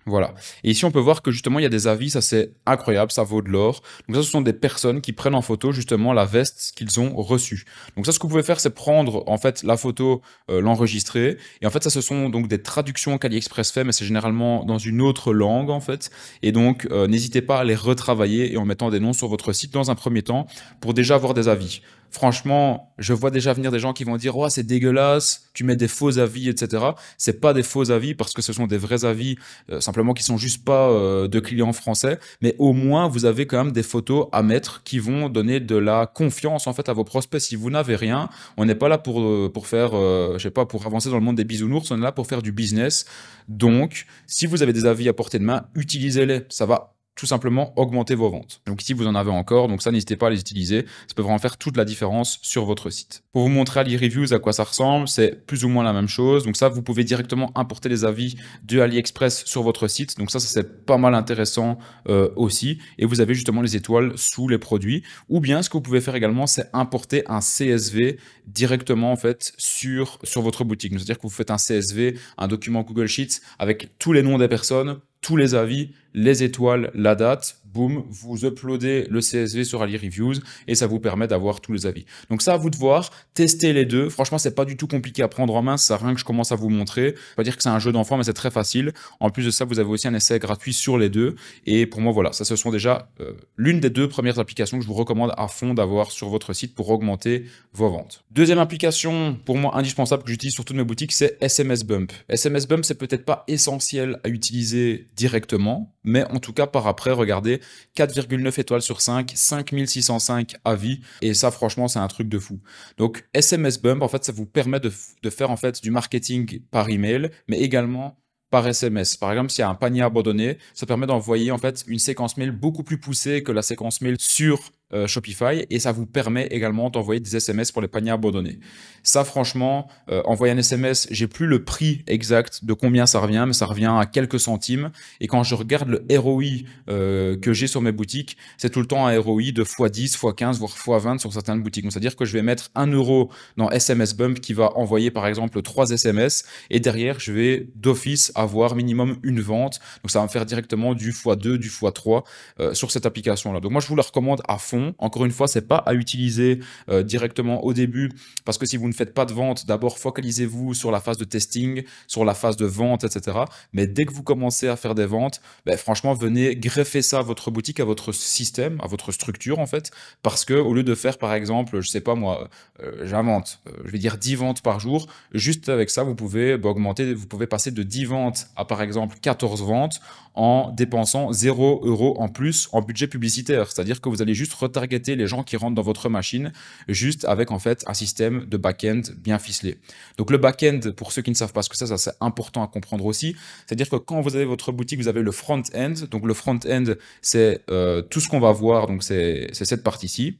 [SPEAKER 1] voilà. Et ici, on peut voir que justement, il y a des avis, ça c'est incroyable, ça vaut de l'or. Donc ça, ce sont des personnes qui prennent en photo justement la veste qu'ils ont reçue. Donc ça, ce que vous pouvez faire, c'est prendre en fait la photo, l'enregistrer. Et en fait, ça, ce sont donc des traductions qu'AliExpress fait, mais c'est généralement dans une autre langue en fait. Et donc, n'hésitez pas à les retravailler et en mettant des noms sur votre site dans un premier temps pour déjà avoir des avis. Franchement, je vois déjà venir des gens qui vont dire oh c'est dégueulasse, tu mets des faux avis, etc. C'est pas des faux avis parce que ce sont des vrais avis, simplement qui sont juste pas de clients français. Mais au moins vous avez quand même des photos à mettre qui vont donner de la confiance en fait à vos prospects. Si vous n'avez rien, on n'est pas là pour faire, je sais pas, pour avancer dans le monde des bisounours. On est là pour faire du business. Donc, si vous avez des avis à portée de main, utilisez-les. Ça va tout simplement augmenter vos ventes. Donc ici, vous en avez encore, donc ça, n'hésitez pas à les utiliser. Ça peut vraiment faire toute la différence sur votre site. Pour vous montrer Ali Reviews à quoi ça ressemble, c'est plus ou moins la même chose. Donc ça, vous pouvez directement importer les avis de AliExpress sur votre site. Donc ça c'est pas mal intéressant aussi. Et vous avez justement les étoiles sous les produits. Ou bien, ce que vous pouvez faire également, c'est importer un CSV directement en fait sur votre boutique. C'est-à-dire que vous faites un CSV, un document Google Sheets avec tous les noms des personnes, tous les avis, les étoiles, la date, boum, vous uploadez le CSV sur Ali Reviews et ça vous permet d'avoir tous les avis. Donc ça, à vous de voir, testez les deux. Franchement, c'est pas du tout compliqué à prendre en main, ça sert à rien que je commence à vous montrer. Pas dire que c'est un jeu d'enfant, mais c'est très facile. En plus de ça, vous avez aussi un essai gratuit sur les deux. Et pour moi, voilà, ça ce sont déjà l'une des deux premières applications que je vous recommande à fond d'avoir sur votre site pour augmenter vos ventes. Deuxième application, pour moi indispensable, que j'utilise sur toutes mes boutiques, c'est SMS Bump. SMS Bump, c'est peut-être pas essentiel à utiliser directement, mais en tout cas, par après, regardez, 4,9 étoiles sur 5, 5605 avis, et ça, franchement, c'est un truc de fou. Donc, SMS Bump, en fait, ça vous permet de faire en fait du marketing par email, mais également par SMS. Par exemple, s'il y a un panier abandonné, ça permet d'envoyer en fait une séquence mail beaucoup plus poussée que la séquence mail sur Shopify, et ça vous permet également d'envoyer des SMS pour les paniers abandonnés. Ça, franchement, envoyer un SMS, j'ai plus le prix exact de combien ça revient, mais ça revient à quelques centimes. Et quand je regarde le ROI que j'ai sur mes boutiques, c'est tout le temps un ROI de x10, x15, voire x20 sur certaines boutiques. Donc, c'est-à-dire que je vais mettre 1 euro dans SMS Bump qui va envoyer par exemple 3 SMS, et derrière, je vais d'office avoir minimum une vente. Donc, ça va me faire directement du x2, du x3 sur cette application-là. Donc, moi, je vous la recommande à fond. Encore une fois, c'est pas à utiliser directement au début, parce que si vous ne faites pas de vente, d'abord focalisez-vous sur la phase de testing, sur la phase de vente, etc. Mais dès que vous commencez à faire des ventes, franchement, venez greffer ça à votre boutique, à votre système, à votre structure en fait, parce que au lieu de faire par exemple, je sais pas moi, j'invente, je vais dire 10 ventes par jour, juste avec ça, vous pouvez augmenter, vous pouvez passer de 10 ventes à par exemple 14 ventes en dépensant 0 € en plus en budget publicitaire. C'est-à-dire que vous allez juste retargeter les gens qui rentrent dans votre machine juste avec en fait un système de back-end bien ficelé. Donc le back-end, pour ceux qui ne savent pas ce que c'est, ça c'est important à comprendre aussi. C'est-à-dire que quand vous avez votre boutique, vous avez le front-end. Donc le front-end, c'est tout ce qu'on va voir. Donc c'est cette partie-ci.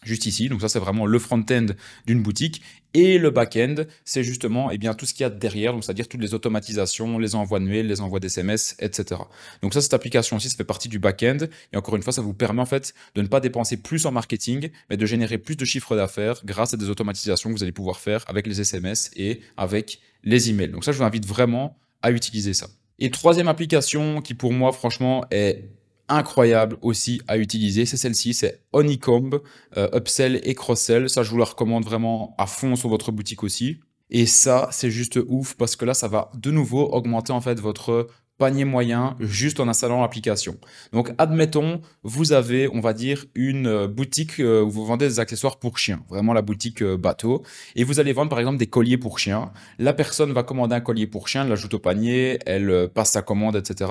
[SPEAKER 1] juste ici. Donc ça, c'est vraiment le front-end d'une boutique. Et le back-end, c'est justement eh bien, tout ce qu'il y a derrière, donc c'est-à-dire toutes les automatisations, les envois de mails, les envois d'SMS, etc. Donc ça, cette application-ci, ça fait partie du back-end. Et encore une fois, ça vous permet en fait de ne pas dépenser plus en marketing, mais de générer plus de chiffre d'affaires grâce à des automatisations que vous allez pouvoir faire avec les SMS et avec les emails. Donc ça, je vous invite vraiment à utiliser ça. Et troisième application qui, pour moi, franchement, est incroyable aussi à utiliser, c'est celle-ci, c'est Honeycomb, upsell et cross-sell. Ça, je vous la recommande vraiment à fond sur votre boutique aussi. Et ça, c'est juste ouf parce que là, ça va de nouveau augmenter en fait votre panier moyen juste en installant l'application. Donc, admettons, vous avez, on va dire, une boutique où vous vendez des accessoires pour chiens, vraiment la boutique bateau, et vous allez vendre par exemple des colliers pour chiens. La personne va commander un collier pour chien, l'ajoute au panier, elle passe sa commande, etc.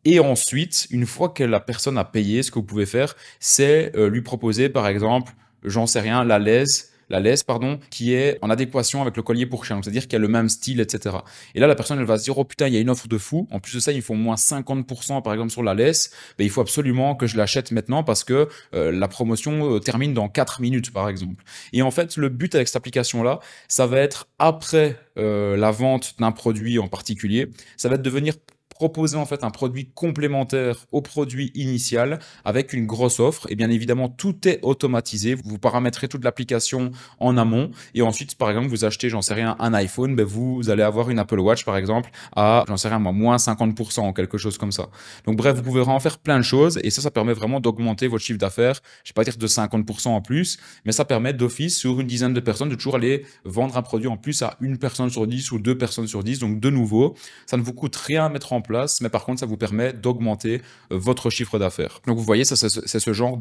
[SPEAKER 1] Et ensuite, une fois que la personne a payé, ce que vous pouvez faire, c'est lui proposer, par exemple, j'en sais rien, la laisse, pardon, qui est en adéquation avec le collier pour chien. Donc, c'est-à-dire qu'il y a le même style, etc. Et là, la personne, elle va se dire, oh putain, il y a une offre de fou. En plus de ça, ils font moins 50%, par exemple, sur la laisse. Ben, il faut absolument que je l'achète maintenant parce que la promotion termine dans 4 minutes, par exemple. Et en fait, le but avec cette application-là, ça va être après la vente d'un produit en particulier, ça va être de venir proposer en fait un produit complémentaire au produit initial avec une grosse offre. Et bien évidemment, tout est automatisé. Vous paramétrez toute l'application en amont. Et ensuite, par exemple, vous achetez, j'en sais rien, un iPhone, ben vous allez avoir une Apple Watch, par exemple, à, j'en sais rien, moi, moins 50%, quelque chose comme ça. Donc bref, vous pouvez vraiment faire plein de choses. Et ça permet vraiment d'augmenter votre chiffre d'affaires. Je ne vais pas dire de 50% en plus, mais ça permet d'office, sur une dizaine de personnes, de toujours aller vendre un produit en plus à une personne sur 10 ou deux personnes sur 10. Donc de nouveau, ça ne vous coûte rien à mettre en place, mais par contre, ça vous permet d'augmenter votre chiffre d'affaires. Donc, vous voyez, ça, c'est ce genre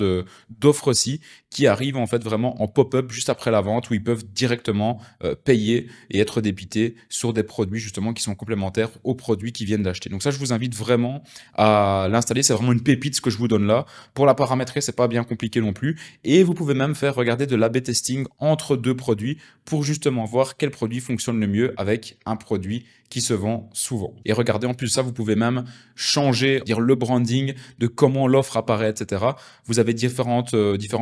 [SPEAKER 1] d'offre-ci qui arrive en fait vraiment en pop-up juste après la vente où ils peuvent directement payer et être débités sur des produits justement qui sont complémentaires aux produits qu'ils viennent d'acheter. Donc ça, je vous invite vraiment à l'installer. C'est vraiment une pépite ce que je vous donne là. Pour la paramétrer, c'est pas bien compliqué non plus. Et vous pouvez même faire regarder de l'A/B testing entre deux produits pour justement voir quel produit fonctionne le mieux avec un produit qui se vend souvent. Et regardez, en plus de ça, vous pouvez même changer, dire le branding de comment l'offre apparaît, etc. Vous avez différents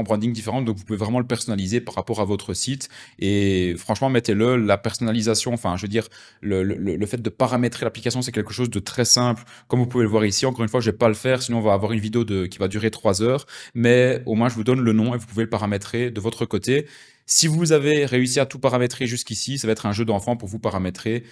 [SPEAKER 1] brandings différents, donc vous pouvez vraiment le personnaliser par rapport à votre site. Et franchement, mettez-le, la personnalisation, enfin, je veux dire, le fait de paramétrer l'application, c'est quelque chose de très simple, comme vous pouvez le voir ici. Encore une fois, je vais pas le faire, sinon on va avoir une vidéo qui va durer 3 heures, mais au moins, je vous donne le nom et vous pouvez le paramétrer de votre côté. Si vous avez réussi à tout paramétrer jusqu'ici, ça va être un jeu d'enfant pour vous paramétrer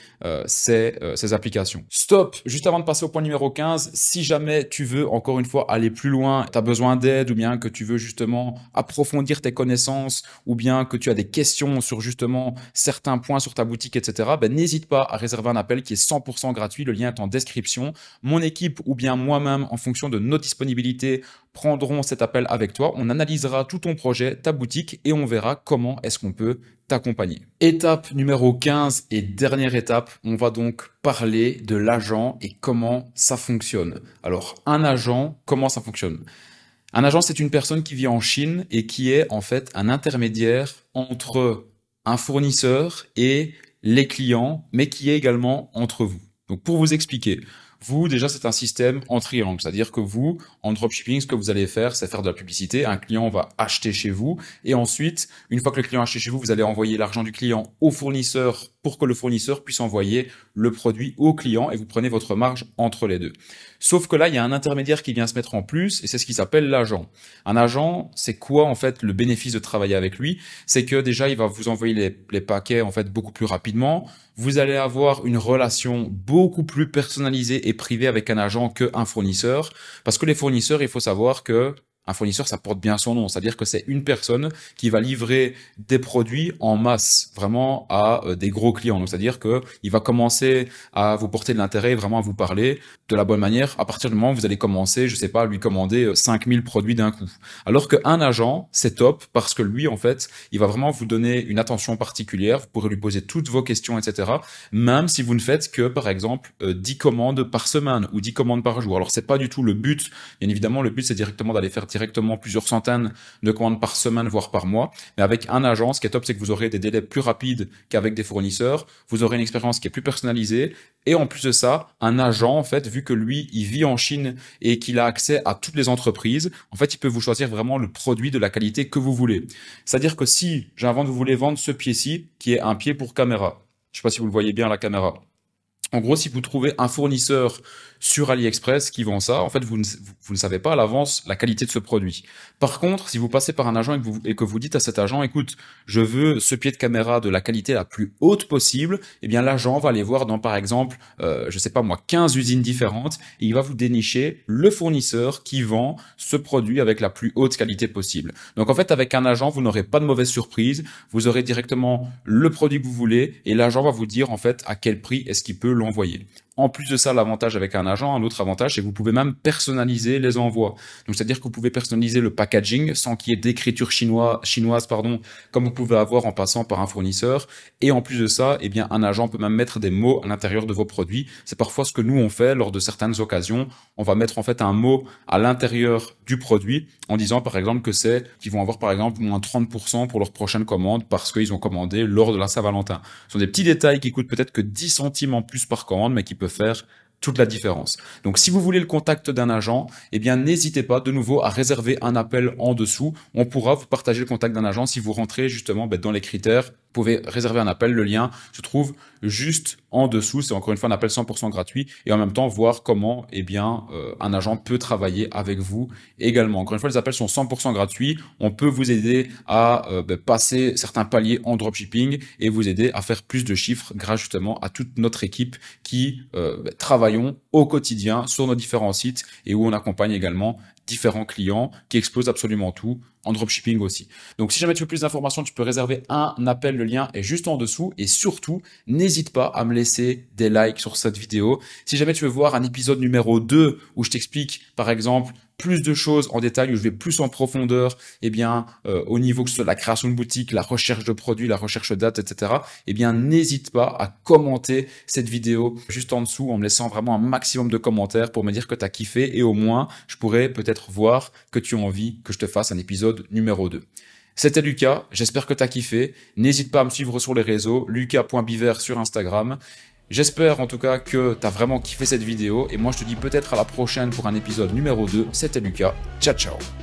[SPEAKER 1] ces applications. Stop! Juste avant de passer au point numéro 15, si jamais tu veux encore une fois aller plus loin, tu as besoin d'aide ou bien que tu veux justement approfondir tes connaissances ou bien que tu as des questions sur justement certains points sur ta boutique, etc., ben, n'hésite pas à réserver un appel qui est 100% gratuit. Le lien est en description. Mon équipe ou bien moi-même, en fonction de nos disponibilités, prendront cet appel avec toi. On analysera tout ton projet, ta boutique et on verra comment est-ce qu'on peut t'accompagner. Étape numéro 15 et dernière étape, on va donc parler de l'agent et comment ça fonctionne. Alors, un agent, comment ça fonctionne? Un agent, c'est une personne qui vit en Chine et qui est en fait un intermédiaire entre un fournisseur et les clients, mais qui est également entre vous. Donc, pour vous expliquer, vous, déjà, c'est un système en triangle. C'est-à-dire que vous, en dropshipping, ce que vous allez faire, c'est faire de la publicité. Un client va acheter chez vous. Et ensuite, une fois que le client a acheté chez vous, vous allez envoyer l'argent du client au fournisseur pour que le fournisseur puisse envoyer le produit au client et vous prenez votre marge entre les deux. Sauf que là, il y a un intermédiaire qui vient se mettre en plus et c'est ce qui s'appelle l'agent. Un agent, c'est quoi en fait le bénéfice de travailler avec lui? C'est que déjà, il va vous envoyer les paquets en fait beaucoup plus rapidement. Vous allez avoir une relation beaucoup plus personnalisée et privée avec un agent qu'un fournisseur. Parce que les fournisseurs, il faut savoir que un fournisseur, ça porte bien son nom, c'est-à-dire que c'est une personne qui va livrer des produits en masse, vraiment à des gros clients. Donc, c'est-à-dire que il va commencer à vous porter de l'intérêt, vraiment à vous parler de la bonne manière. À partir du moment où vous allez commencer, je sais pas, à lui commander 5000 produits d'un coup. Alors qu'un agent, c'est top parce que lui, en fait, il va vraiment vous donner une attention particulière. Vous pourrez lui poser toutes vos questions, etc. Même si vous ne faites que, par exemple, 10 commandes par semaine ou 10 commandes par jour. Alors, c'est pas du tout le but. Bien évidemment, le but, c'est directement d'aller faire directement plusieurs centaines de commandes par semaine, voire par mois. Mais avec un agent, ce qui est top, c'est que vous aurez des délais plus rapides qu'avec des fournisseurs. Vous aurez une expérience qui est plus personnalisée. Et en plus de ça, un agent, en fait, vu que lui, il vit en Chine et qu'il a accès à toutes les entreprises, en fait, il peut vous choisir vraiment le produit de la qualité que vous voulez. C'est-à-dire que si, j'invente, vous voulez vendre ce pied-ci, qui est un pied pour caméra. Je sais pas si vous le voyez bien à la caméra. En gros, si vous trouvez un fournisseur sur AliExpress qui vend ça, en fait, vous ne savez pas à l'avance la qualité de ce produit. Par contre, si vous passez par un agent et que vous dites à cet agent, écoute, je veux ce pied de caméra de la qualité la plus haute possible, eh bien, l'agent va aller voir dans, par exemple, je sais pas moi, 15 usines différentes et il va vous dénicher le fournisseur qui vend ce produit avec la plus haute qualité possible. Donc, en fait, avec un agent, vous n'aurez pas de mauvaise surprise. Vous aurez directement le produit que vous voulez et l'agent va vous dire, en fait, à quel prix est-ce qu'il peut l'envoyer. En plus de ça, l'avantage avec un agent, un autre avantage, c'est que vous pouvez même personnaliser les envois. Donc, c'est-à-dire que vous pouvez personnaliser le packaging sans qu'il y ait d'écriture chinoise, comme vous pouvez avoir en passant par un fournisseur. Et en plus de ça, eh bien, un agent peut même mettre des mots à l'intérieur de vos produits. C'est parfois ce que nous on fait lors de certaines occasions. On va mettre en fait un mot à l'intérieur du produit en disant par exemple que qu'ils vont avoir par exemple moins 30% pour leur prochaine commande parce qu'ils ont commandé lors de la Saint-Valentin. Ce sont des petits détails qui coûtent peut-être que 10 centimes en plus par commande, mais qui peuvent faire toute la différence. Donc, si vous voulez le contact d'un agent, eh bien, n'hésitez pas de nouveau à réserver un appel en dessous. On pourra vous partager le contact d'un agent si vous rentrez justement dans les critères. Vous pouvez réserver un appel. Le lien se trouve juste en dessous. C'est encore une fois un appel 100% gratuit et en même temps voir comment, eh bien, un agent peut travailler avec vous également. Encore une fois, les appels sont 100% gratuits. On peut vous aider à passer certains paliers en dropshipping et vous aider à faire plus de chiffres grâce justement à toute notre équipe qui travaille au quotidien sur nos différents sites et où on accompagne également différents clients qui explosent absolument tout en dropshipping aussi. Donc si jamais tu veux plus d'informations, tu peux réserver un appel, le lien est juste en dessous et surtout, n'hésite pas à me laisser des likes sur cette vidéo. Si jamais tu veux voir un épisode numéro 2 où je t'explique par exemple plus de choses en détail, où je vais plus en profondeur, eh bien, au niveau que ce soit la création de boutique, la recherche de produits, la recherche de dates, etc., eh bien, n'hésite pas à commenter cette vidéo juste en dessous en me laissant vraiment un maximum de commentaires pour me dire que tu as kiffé et au moins, je pourrais peut-être voir que tu as envie que je te fasse un épisode numéro 2. C'était Lucas, j'espère que tu as kiffé. N'hésite pas à me suivre sur les réseaux, lucas.biver sur Instagram. J'espère en tout cas que tu as vraiment kiffé cette vidéo et moi je te dis peut-être à la prochaine pour un épisode numéro 2. C'était Lucas, ciao ciao.